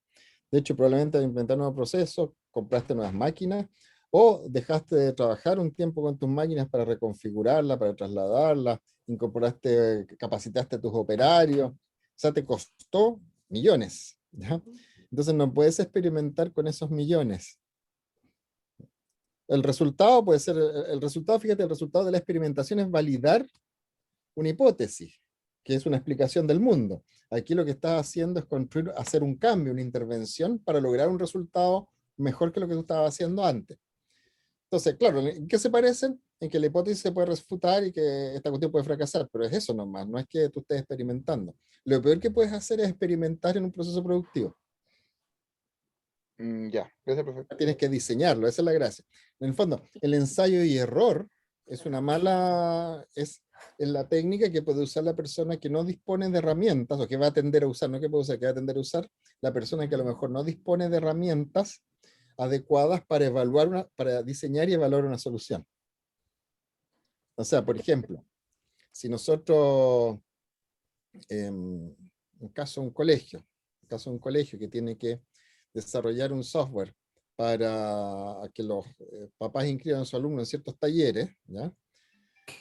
De hecho, probablemente al implementar nuevos procesos, compraste nuevas máquinas, o dejaste de trabajar un tiempo con tus máquinas para reconfigurarlas, para trasladarlas, incorporaste, capacitaste a tus operarios, o sea, te costó millones, ¿ya? Entonces no puedes experimentar con esos millones. El resultado puede ser, el resultado, fíjate, el resultado de la experimentación es validar una hipótesis, que es una explicación del mundo. Aquí lo que estás haciendo es construir, hacer un cambio, una intervención para lograr un resultado mejor que lo que tú estabas haciendo antes. Entonces, claro, ¿en qué se parecen? En que la hipótesis se puede refutar y que esta cuestión puede fracasar, pero es eso nomás, no es que tú estés experimentando. Lo peor que puedes hacer es experimentar en un proceso productivo. Ya, gracias, perfecto. Tienes que diseñarlo, esa es la gracia. En el fondo, el ensayo y error es una mala, es la técnica que puede usar la persona que no dispone de herramientas, o que va a tender a usar, no que puede usar, que va a tender a usar, la persona que a lo mejor no dispone de herramientas adecuadas para evaluar, para diseñar y evaluar una solución. O sea, por ejemplo, si nosotros, en caso de un colegio que tiene que desarrollar un software para que los papás inscriban a sus alumnos en ciertos talleres, ¿ya?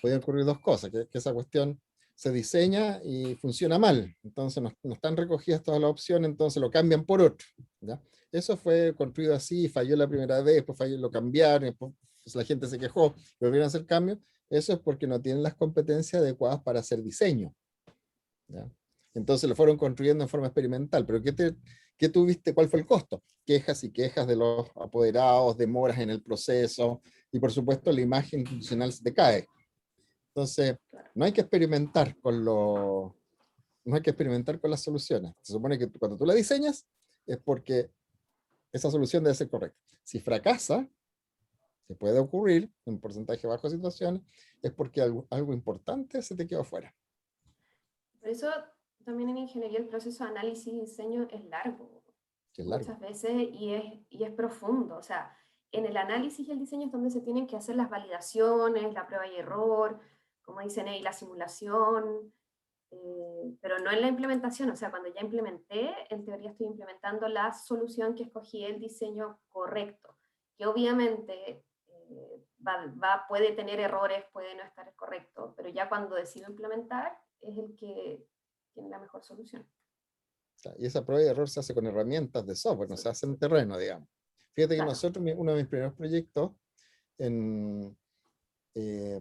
Pueden ocurrir dos cosas, que esa cuestión se diseña y funciona mal, entonces no están recogidas todas las opciones, entonces lo cambian por otro, ¿ya? Eso fue construido así, falló la primera vez, después falló, lo cambiaron, después la gente se quejó, volvieron a hacer cambios. Eso es porque no tienen las competencias adecuadas para hacer diseño, ¿ya? Entonces lo fueron construyendo en forma experimental, pero ¿qué tuviste? ¿Cuál fue el costo? Quejas y quejas de los apoderados, demoras en el proceso, y por supuesto la imagen institucional se te cae. Entonces, no hay que experimentar con no hay que experimentar con las soluciones. Se supone que cuando tú la diseñas, es porque esa solución debe ser correcta. Si fracasa, que puede ocurrir en un porcentaje bajo de situaciones, es porque algo importante se te quedó fuera. Por eso también en ingeniería el proceso de análisis y diseño es largo. Que es largo. Muchas veces y es profundo. O sea, en el análisis y el diseño es donde se tienen que hacer las validaciones, la prueba y error, como dicen ahí, la simulación, pero no en la implementación. O sea, cuando ya implementé, en teoría estoy implementando la solución que escogí, el diseño correcto, que obviamente puede tener errores, puede no estar correcto, pero ya cuando decido implementar es el que tiene la mejor solución. Y esa prueba y error se hace con herramientas de software, no se hace en terreno, digamos. Fíjate que Claro. nosotros, uno de mis primeros proyectos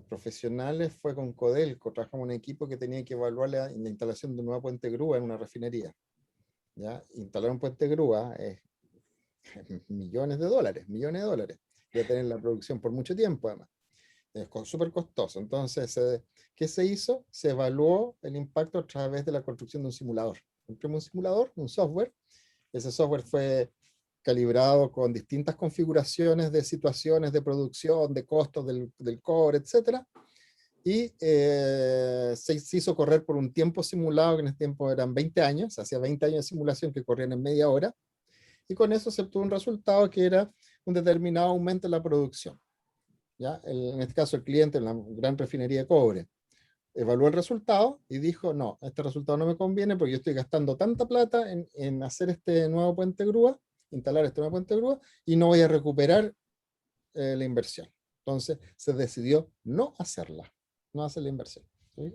profesionales fue con Codelco. Trabajamos en un equipo que tenía que evaluar la instalación de un nuevo puente grúa en una refinería, ¿ya? Instalar un puente grúa es millones de dólares, y a tener la producción por mucho tiempo además. Es súper costoso. Entonces, ¿qué se hizo? Se evaluó el impacto a través de la construcción de un simulador. Compramos un simulador, un software. Ese software fue calibrado con distintas configuraciones de situaciones de producción, de costos del cobre, etc. Y se hizo correr por un tiempo simulado, que en ese tiempo eran 20 años, hacía 20 años de simulación que corrían en media hora, y con eso se obtuvo un resultado que era un determinado aumento en la producción. ¿Ya? En este caso el cliente, en la gran refinería de cobre, evaluó el resultado y dijo, no, este resultado no me conviene porque yo estoy gastando tanta plata en hacer este nuevo puente grúa, instalar este nuevo puente grúa, y no voy a recuperar la inversión. Entonces se decidió no hacerla, no hacer la inversión. ¿Sí?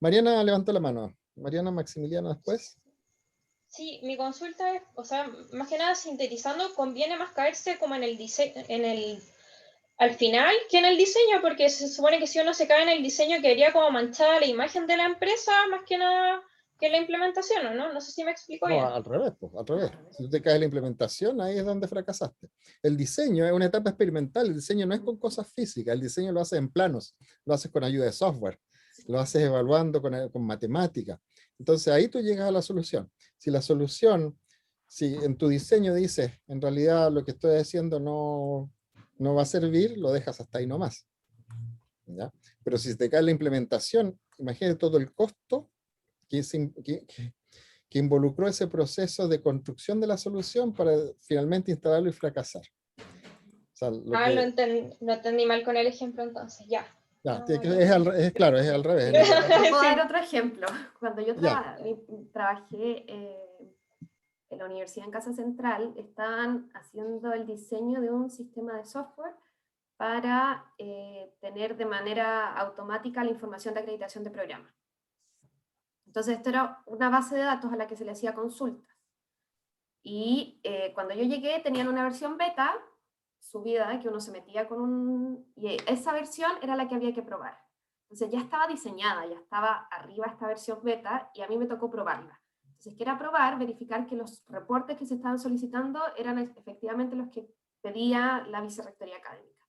Mariana levantó la mano. Mariana, Maximiliano después. Sí, mi consulta es, o sea, más que nada sintetizando, conviene más caerse como en el diseño, al final que en el diseño, porque se supone que si uno se cae en el diseño quedaría como manchada la imagen de la empresa, más que nada que en la implementación, ¿o no? No sé si me explico bien. No, al revés, pues, al revés. Si tú te caes en la implementación, ahí es donde fracasaste. El diseño es una etapa experimental, el diseño no es con cosas físicas, el diseño lo haces en planos, lo haces con ayuda de software, lo haces evaluando con matemáticas. Entonces ahí tú llegas a la solución. Si la solución, si en tu diseño dices, en realidad lo que estoy haciendo no va a servir, lo dejas hasta ahí nomás, ¿ya? Pero si te cae la implementación, imagínate todo el costo que involucró ese proceso de construcción de la solución para finalmente instalarlo y fracasar. O sea, No entendí mal con el ejemplo entonces, ya. Ya, claro, es al revés. Puedo dar otro ejemplo. Cuando yo trabajé en la universidad en Casa Central estaban haciendo el diseño de un sistema de software para tener de manera automática la información de acreditación de programa. Entonces esto era una base de datos a la que se le hacía consultas. Y cuando yo llegué tenían una versión beta subida, que uno se metía con un... y esa versión era la que había que probar. Entonces ya estaba diseñada, ya estaba arriba esta versión beta, y a mí me tocó probarla. Entonces, que era probar, verificar que los reportes que se estaban solicitando eran efectivamente los que pedía la Vicerrectoría Académica.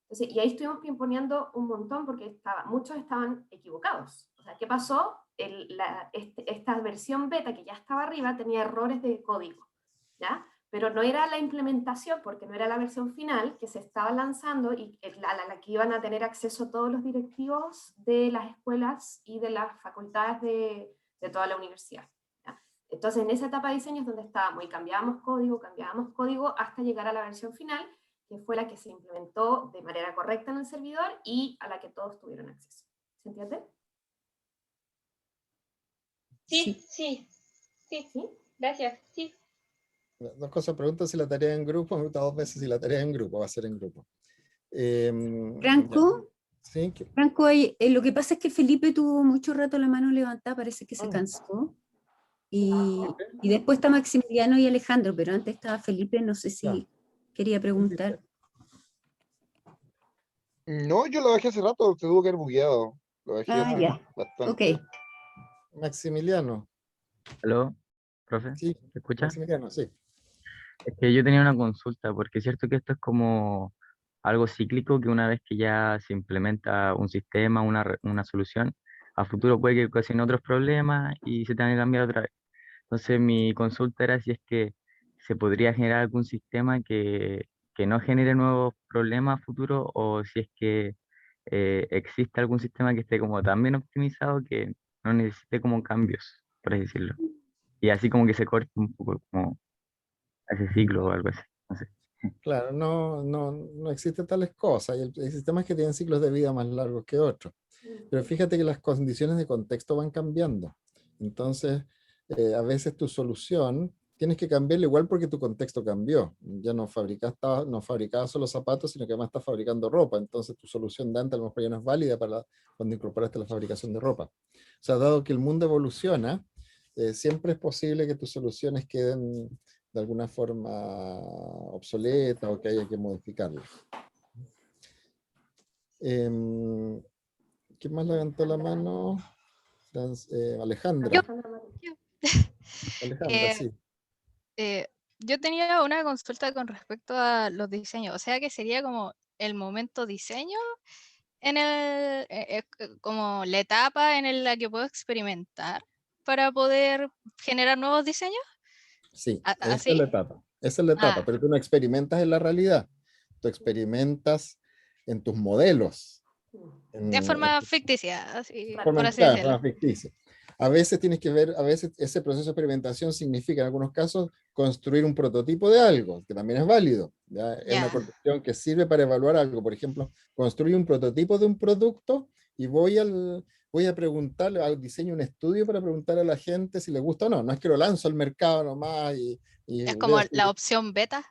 Entonces, y ahí estuvimos pimponeando un montón porque muchos estaban equivocados. O sea, ¿qué pasó? Esta versión beta que ya estaba arriba tenía errores de código, ¿ya? Pero no era la implementación, porque no era la versión final que se estaba lanzando y la que iban a tener acceso todos los directivos de las escuelas y de las facultades de toda la universidad. Entonces, en esa etapa de diseño es donde estábamos y cambiábamos código hasta llegar a la versión final, que fue la que se implementó de manera correcta en el servidor y a la que todos tuvieron acceso. ¿Se entiende? Sí. Gracias, sí. Dos cosas, pregunta si la tarea en grupo, pregunta dos veces si la tarea en grupo, va a ser en grupo. Franco, ¿sí? Franco, lo que pasa es que Felipe tuvo mucho rato la mano levantada, parece que se cansó. Y después está Maximiliano y Alejandro, pero antes estaba Felipe, no sé si quería preguntar. No, yo lo bajé hace rato, se tuvo que haber bugueado. Lo bajé hace Ya, bastante. ok. Maximiliano. ¿Aló, profe? Sí, ¿Se escucha? Maximiliano, sí. Es que yo tenía una consulta, porque es cierto que esto es como algo cíclico, que una vez que ya se implementa un sistema, una solución, a futuro puede que ocasione otros problemas y se tenga que cambiar otra vez. Entonces mi consulta era si es que se podría generar algún sistema que no genere nuevos problemas a futuro, o si es que existe algún sistema que esté como tan bien optimizado que no necesite como cambios, por así decirlo. Y así como que se corte un poco como ese ciclo o algo así. No sé. Claro, no existen tales cosas. Hay sistemas que tienen ciclos de vida más largos que otros. Pero fíjate que las condiciones de contexto van cambiando. Entonces, a veces tu solución tienes que cambiarla igual porque tu contexto cambió. Ya no fabricabas solo zapatos, sino que además estás fabricando ropa. Entonces, tu solución de antes a lo mejor ya no es válida para cuando incorporaste la fabricación de ropa. O sea, dado que el mundo evoluciona, siempre es posible que tus soluciones queden de alguna forma obsoleta o que haya que modificarla. ¿Quién más levantó la mano? Alejandra. Alejandra, sí. Yo tenía una consulta con respecto a los diseños, o sea que sería como el momento diseño en como la etapa en la que puedo experimentar para poder generar nuevos diseños. Sí, esa es ¿Así? la etapa. Esa es la etapa, pero tú no experimentas en la realidad. Tú experimentas en tus modelos. De forma ficticia, así, por Forma, así claro, decirlo. forma ficticia. A veces tienes que ver, a veces ese proceso de experimentación significa en algunos casos construir un prototipo de algo, que también es válido. ¿Ya? Es una construcción que sirve para evaluar algo. Por ejemplo, construir un prototipo de un producto y voy a preguntarle, diseño un estudio para preguntar a la gente si le gusta o no. No es que lo lanzo al mercado nomás Es como la opción beta.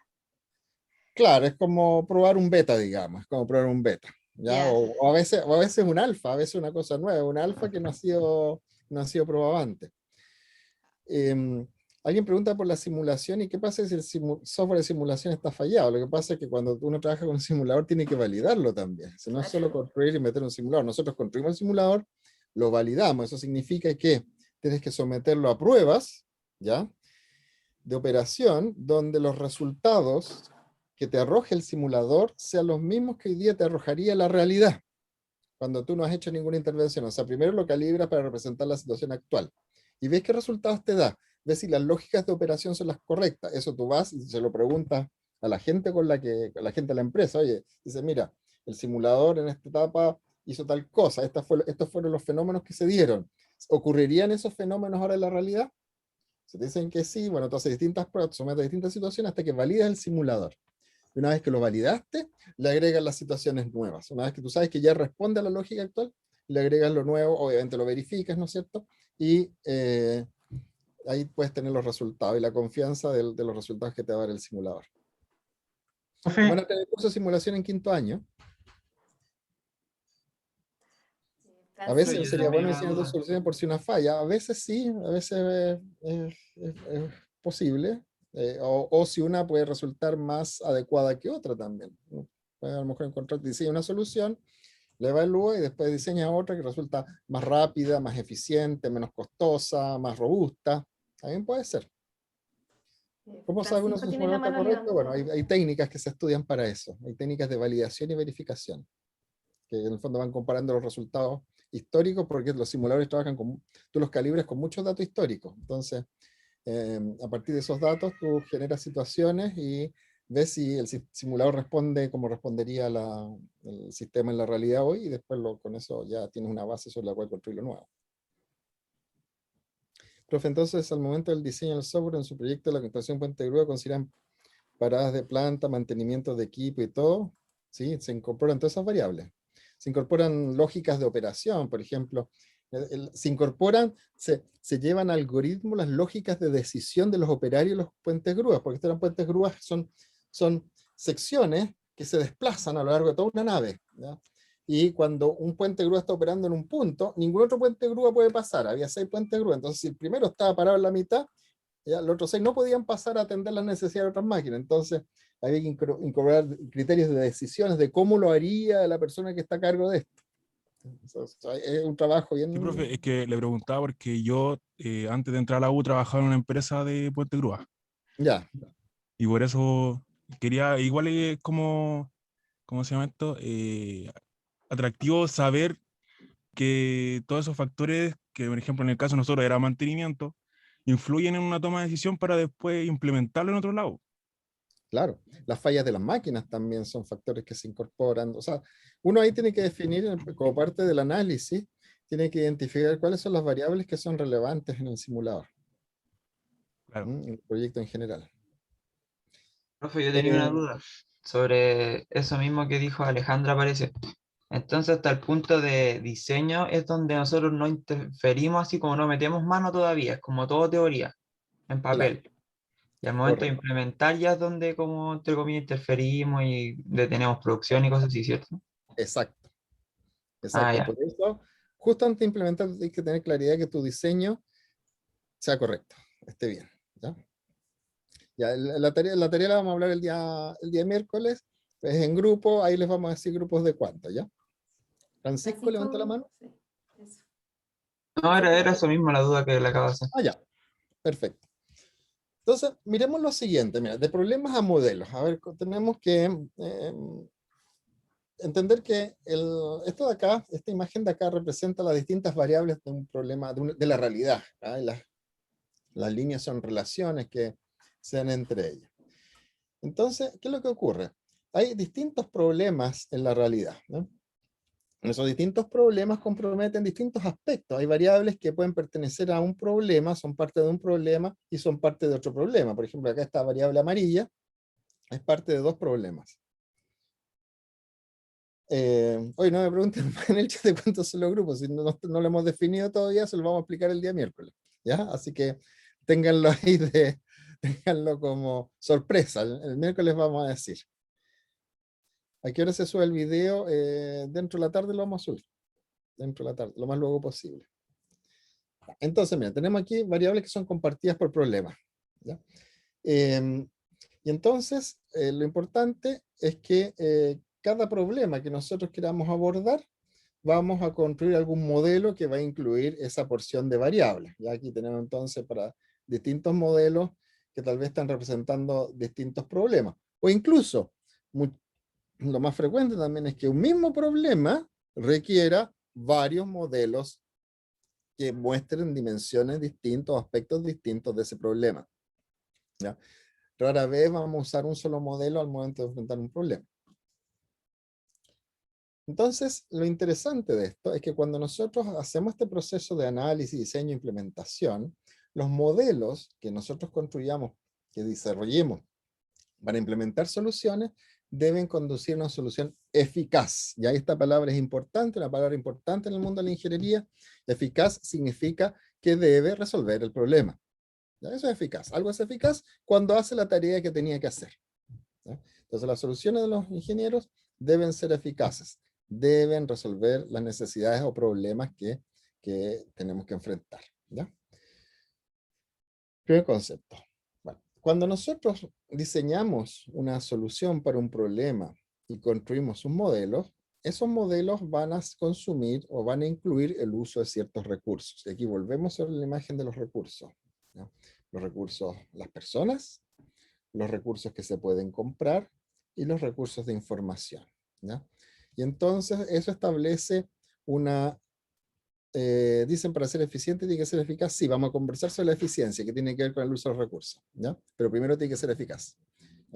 Claro, es como probar un beta, digamos, es como probar un beta. ¿Ya? O a veces un alfa, a veces una cosa nueva, un alfa que no ha sido probado antes. Alguien pregunta por la simulación y qué pasa si el software de simulación está fallado. Lo que pasa es que cuando uno trabaja con un simulador tiene que validarlo también. Si no es solo construir y meter un simulador. Nosotros construimos el simulador, lo validamos. Eso significa que tienes que someterlo a pruebas, ¿ya? De operación donde los resultados que te arroje el simulador sean los mismos que hoy día te arrojaría la realidad, cuando tú no has hecho ninguna intervención. O sea, primero lo calibras para representar la situación actual, y ves qué resultados te da, ves si las lógicas de operación son las correctas. Eso tú vas y se lo preguntas a la gente a la gente de la empresa. Oye, dice, mira, el simulador en esta etapa hizo tal cosa, estos fueron los fenómenos que se dieron. ¿Ocurrirían esos fenómenos ahora en la realidad? Si te dicen que sí, bueno, tú haces distintas pruebas, sometes a distintas situaciones hasta que validas el simulador. Y una vez que lo validaste, le agregas las situaciones nuevas. Una vez que tú sabes que ya responde a la lógica actual, le agregas lo nuevo, obviamente lo verificas, ¿no es cierto? Y ahí puedes tener los resultados y la confianza de los resultados que te va a dar el simulador. Profe, Van a tener curso de simulación en 5º año. A Francisco, veces yo sería tengo bueno una diseñar dos duda. soluciones por si una falla. A veces sí, a veces es posible. O si una puede resultar más adecuada que otra también, ¿no? Puede a lo mejor encontrar, diseña una solución, la evalúa y después diseña otra que resulta más rápida, más eficiente, menos costosa, más robusta. También puede ser. ¿Cómo sabe uno si Francisco su tiene la simulador está mano correcto? Bueno, levantada. hay técnicas que se estudian para eso. Hay técnicas de validación y verificación, que en el fondo van comparando los resultados históricos, porque los simuladores trabajan con, tú los calibras con muchos datos históricos. Entonces, a partir de esos datos, tú generas situaciones y ves si el simulador responde como respondería el sistema en la realidad hoy, y después con eso ya tienes una base sobre la cual construir lo nuevo. Profe, entonces, al momento del diseño del software en su proyecto de la construcción puente de grúa, ¿consideran paradas de planta, mantenimiento de equipo y todo? ¿Sí? Se incorporan todas esas variables. Se incorporan lógicas de operación, por ejemplo. Se incorporan, se llevan a algoritmos las lógicas de decisión de los operarios de los puentes grúas, porque estos puentes grúas son secciones que se desplazan a lo largo de toda una nave, ¿ya? Y cuando un puente grúa está operando en un punto, ningún otro puente grúa puede pasar. Había 6 puentes grúa, entonces si el primero estaba parado en la mitad, ya, los otros 6 no podían pasar a atender las necesidades de otras máquinas. Entonces había que incorporar criterios de decisiones de cómo lo haría la persona que está a cargo de esto. Entonces, es un trabajo bien... Sí, profe, es que le preguntaba porque yo antes de entrar a la U trabajaba en una empresa de puente grúa Ya, y por eso quería, igual es como, ¿cómo se llama esto? Atractivo saber que todos esos factores, que por ejemplo en el caso de nosotros era mantenimiento, influyen en una toma de decisión para después implementarlo en otro lado. claro. Las fallas de las máquinas también son factores que se incorporan. O sea, uno ahí tiene que definir, como parte del análisis, tiene que identificar cuáles son las variables que son relevantes en el simulador, Claro. en el proyecto en general. Profe, yo tenía una Eh, duda sobre eso mismo que dijo Alejandra, parece. Entonces, hasta el punto de diseño es donde nosotros no interferimos, así como no metemos mano todavía, es como todo teoría, en claro, papel. Y al momento de correcto. implementar ya es donde, como entre comillas, interferimos y detenemos producción y cosas así, ¿cierto? Exacto, Ah, exacto. ya. Por eso, justo antes de implementar, tienes que tener claridad que tu diseño sea correcto, esté bien, ¿ya? Ya, la tarea la vamos a hablar el día miércoles, es en grupo, ahí les vamos a decir grupos de cuánto, ¿ya? Francisco, levanta la mano. Sí, eso. No, era eso mismo la duda que le acabo de hacer. Ah, ya, perfecto. Entonces, miremos lo siguiente, mira, de problemas a modelos. A ver, tenemos que entender que esto de acá, esta imagen de acá representa las distintas variables de un problema, de la realidad, ¿ah? Y las líneas son relaciones que se dan entre ellas. Entonces, ¿qué es lo que ocurre? Hay distintos problemas en la realidad, ¿no? Esos distintos problemas comprometen distintos aspectos. Hay variables que pueden pertenecer a un problema, son parte de un problema y son parte de otro problema. Por ejemplo, acá esta variable amarilla es parte de 2 problemas. Hoy no me pregunten en el chat de cuántos son los grupos, si no lo hemos definido todavía, se lo vamos a explicar el día miércoles, ¿ya? Así que ténganlo ahí, ténganlo como sorpresa, el miércoles vamos a decir. ¿A qué hora se sube el video? Dentro de la tarde lo vamos a subir, dentro de la tarde, lo más luego posible. Entonces, mira, tenemos aquí variables que son compartidas por problemas, ¿ya? Y entonces, lo importante es que cada problema que nosotros queramos abordar, vamos a construir algún modelo que va a incluir esa porción de variables. Ya aquí tenemos entonces para distintos modelos que tal vez están representando distintos problemas. O incluso, lo más frecuente también es que un mismo problema requiera varios modelos que muestren dimensiones distintas, aspectos distintos de ese problema, ¿ya? Rara vez vamos a usar un solo modelo al momento de enfrentar un problema. Entonces, lo interesante de esto es que cuando nosotros hacemos este proceso de análisis, diseño e implementación, los modelos que nosotros construyamos, que desarrollemos para implementar soluciones, deben conducir a una solución eficaz. Y ahí esta palabra es importante, una palabra importante en el mundo de la ingeniería. Eficaz significa que debe resolver el problema. ¿ya? Eso es eficaz. Algo es eficaz cuando hace la tarea que tenía que hacer, ¿ya? Entonces las soluciones de los ingenieros deben ser eficaces, deben resolver las necesidades o problemas que tenemos que enfrentar, ¿ya? Primer concepto. Bueno, cuando nosotros diseñamos una solución para un problema y construimos un modelo, esos modelos van a consumir o van a incluir el uso de ciertos recursos. Y aquí volvemos a la imagen de los recursos, ¿ya? Los recursos, las personas, los recursos que se pueden comprar y los recursos de información, ¿ya? Y entonces eso establece una... dicen para ser eficiente tiene que ser eficaz. Sí, vamos a conversar sobre la eficiencia, que tiene que ver con el uso de los recursos, ¿ya? Pero primero tiene que ser eficaz.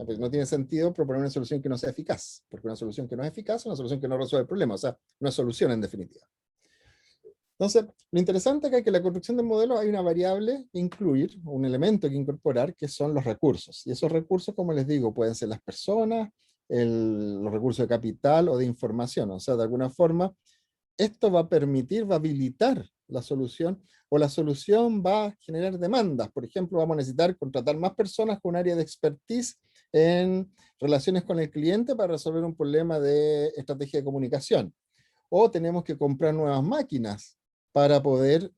Pues no tiene sentido proponer una solución que no sea eficaz, porque una solución que no es eficaz es una solución que no resuelve el problema, o sea, una solución en definitiva. Entonces, lo interesante acá es que en la construcción del modelo hay una variable que incluir, un elemento que incorporar, que son los recursos. Y esos recursos, como les digo, pueden ser las personas, los recursos de capital o de información. O sea, de alguna forma, esto va a permitir, va a habilitar la solución, o la solución va a generar demandas. Por ejemplo, vamos a necesitar contratar más personas con un área de expertise en relaciones con el cliente para resolver un problema de estrategia de comunicación. O tenemos que comprar nuevas máquinas para poder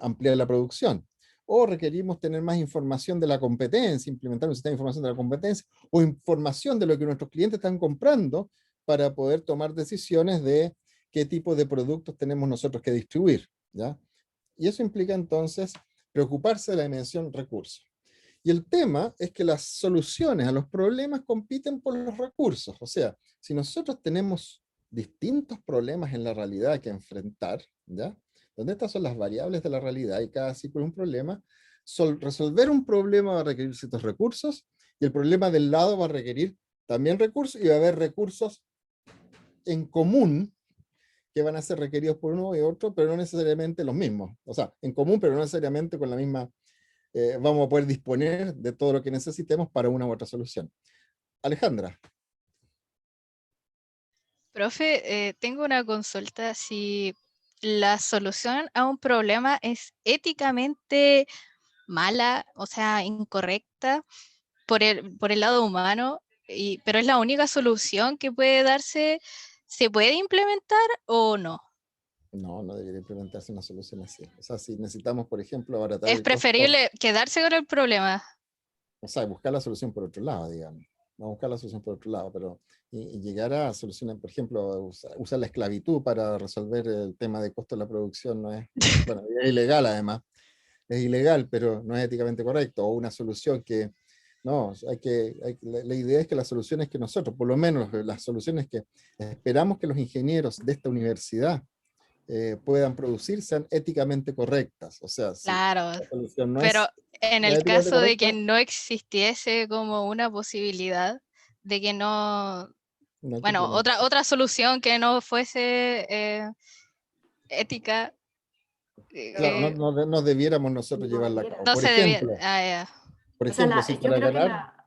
ampliar la producción. O requerimos tener más información de la competencia, implementar un sistema de información de la competencia, o información de lo que nuestros clientes están comprando para poder tomar decisiones de qué tipo de productos tenemos nosotros que distribuir, ¿ya? Y eso implica entonces preocuparse de la dimensión recursos. Y el tema es que las soluciones a los problemas compiten por los recursos. O sea, si nosotros tenemos distintos problemas en la realidad que enfrentar, ¿ya? Donde estas son las variables de la realidad y cada ciclo es un problema, resolver un problema va a requerir ciertos recursos y el problema del lado va a requerir también recursos y va a haber recursos en común que van a ser requeridos por uno y otro, pero no necesariamente los mismos. O sea, en común, pero no necesariamente con la misma... vamos a poder disponer de todo lo que necesitemos para una u otra solución. Alejandra. Profe, tengo una consulta. Si la solución a un problema es éticamente mala, o sea, incorrecta por el lado humano, pero es la única solución que puede darse, ¿se puede implementar o no? No, no debería implementarse una solución así. O sea, si necesitamos, por ejemplo, abaratar Es el costo, preferible quedarse con el problema. o sea, buscar la solución por otro lado, digamos. Vamos a buscar la solución por otro lado, pero y llegar a solucionar, por ejemplo, usar la esclavitud para resolver el tema de costo de la producción no es, bueno, es ilegal además, es ilegal, pero no es éticamente correcto, o una solución que, no, la idea es que las soluciones que nosotros, por lo menos las soluciones que esperamos que los ingenieros de esta universidad puedan producir sean éticamente correctas, o sea, si Claro, la solución no pero es en no es el éticamente caso de que correcta, no existiese como una posibilidad de que no, no hay que bueno, implementar. otra solución que no fuese ética, Claro, no debiéramos nosotros No llevarla a debiera. cabo. no Por se debía. ejemplo, O sea, si yo para creo que ganar,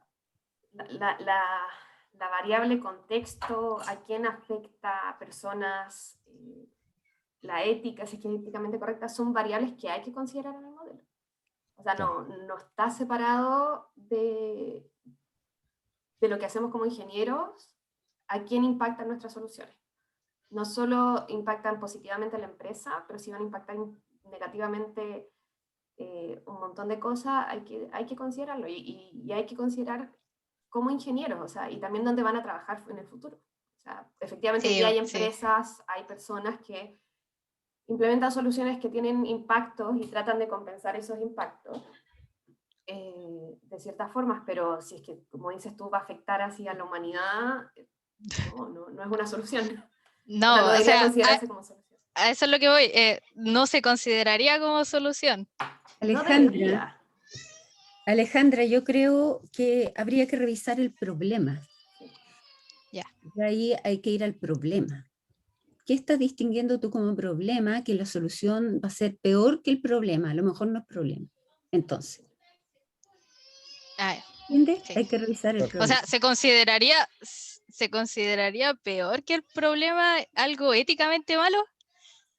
la variable contexto, a quién afecta a personas, la ética, si es que es éticamente correcta, son variables que hay que considerar en el modelo. O sea, no está separado de lo que hacemos como ingenieros, a quién impactan nuestras soluciones. No solo impactan positivamente a la empresa, pero si van a impactar negativamente un montón de cosas, hay que considerarlo y hay que considerar como ingenieros, o sea, y también dónde van a trabajar en el futuro. O sea, efectivamente, hoy Sí, día hay sí. empresas, hay personas que implementan soluciones que tienen impactos y tratan de compensar esos impactos de ciertas formas, pero si es que, como dices tú, va a afectar así a la humanidad, no es una solución. No, O sea, no o debería sea, considerarse como solución. a eso es lo que voy. No se consideraría como solución. No Alejandra, debería. Alejandra, yo creo que habría que revisar el problema. Ya. Y ahí hay que ir al problema. ¿Qué estás distinguiendo tú como problema? Que la solución va a ser peor que el problema. A lo mejor no es problema. Entonces, Ah, ya, ¿entiendes? sí. Hay que revisar el O problema. sea, ¿se consideraría peor que el problema algo éticamente malo?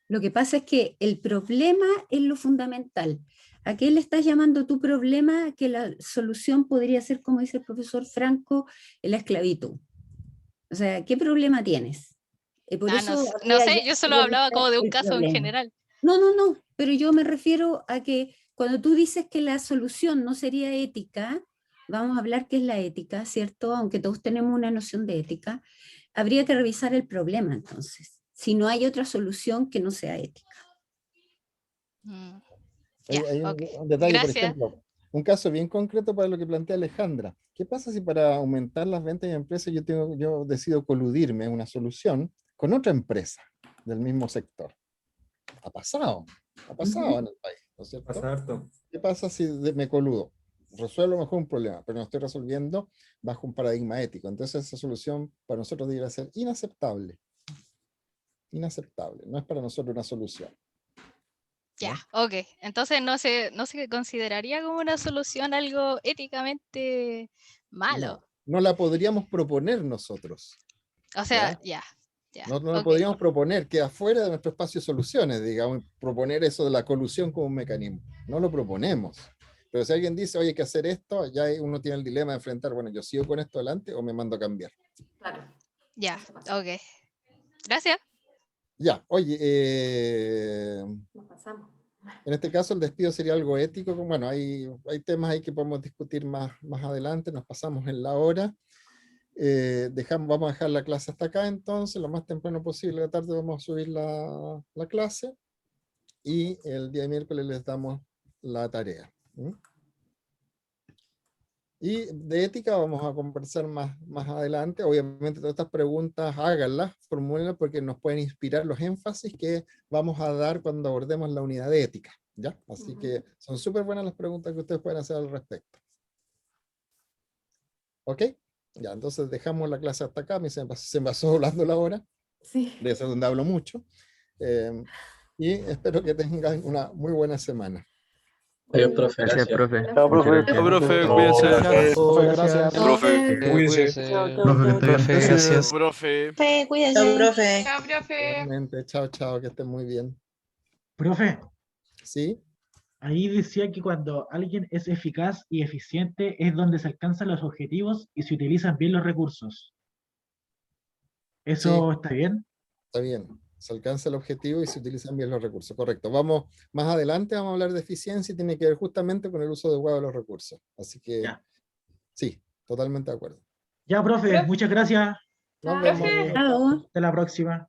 Lo que pasa es que el problema es lo fundamental. ¿A qué le estás llamando tu problema que la solución podría ser, como dice el profesor Franco, la esclavitud? O sea, ¿qué problema tienes? Por Ah, eso no habría sé, ya yo solo que hablaba como de un el caso en problema. general. No, pero yo me refiero a que cuando tú dices que la solución no sería ética, vamos a hablar qué es la ética, ¿cierto? Aunque todos tenemos una noción de ética, habría que revisar el problema entonces, si no hay otra solución que no sea ética. Hay, Ya, hay ok. un detalle, por Gracias. ejemplo, un caso bien concreto para lo que plantea Alejandra. ¿Qué pasa si para aumentar las ventas de empresas yo decido coludirme en una solución con otra empresa del mismo sector? Ha pasado en el país, ¿no es cierto? Pasa harto. ¿Qué pasa si me coludo? Resuelvo mejor un problema, pero no estoy resolviendo bajo un paradigma ético. Entonces esa solución para nosotros debería ser inaceptable. Inaceptable, no es para nosotros una solución. Ya, ok. Entonces no se consideraría como una solución algo éticamente malo. No la podríamos proponer nosotros. O sea, ya. No lo ok. podríamos proponer, queda fuera de nuestro espacio de soluciones, digamos, proponer eso de la colusión como un mecanismo. No lo proponemos. Pero si alguien dice, oye, hay que hacer esto, ya uno tiene el dilema de enfrentar, bueno, yo sigo con esto adelante o me mando a cambiar. Claro. Ya, ok. Gracias. Ya, oye, Nos pasamos. en este caso el despido sería algo ético. Bueno, hay temas ahí que podemos discutir más adelante, nos pasamos en la hora. Vamos a dejar la clase hasta acá entonces, lo más temprano posible, la tarde vamos a subir la clase y el día de miércoles les damos la tarea. Y de ética vamos a conversar más adelante. Obviamente todas estas preguntas háganlas, formúlenlas porque nos pueden inspirar los énfasis que vamos a dar cuando abordemos la unidad de ética, ¿ya? Así que son súper buenas las preguntas que ustedes pueden hacer al respecto. ¿Ok? Ya, entonces dejamos la clase hasta acá. A mí se me pasó volando la hora. Sí. De eso donde hablo mucho. Y espero que tengan una muy buena semana. Adiós, profe. Gracias, profe. Chao, profe. Muchas Chao, gracias. profe, cuídense. Profe, gracias. Profe, cuídense. Profe, gracias. Profe. Cuídense. Chao, profe. Chao, profe. Igualmente, chao, que estén muy bien. Profe, ¿Sí? ahí decía que cuando alguien es eficaz y eficiente es donde se alcanzan los objetivos y se utilizan bien los recursos. ¿Eso está bien? Está bien. Se alcanza el objetivo y se utilizan bien los recursos. Correcto. Vamos, más adelante vamos a hablar de eficiencia y tiene que ver justamente con el uso adecuado de los recursos. Así que, sí, totalmente de acuerdo. Ya, profe, muchas gracias. Nos vemos. Chao. Hasta la próxima.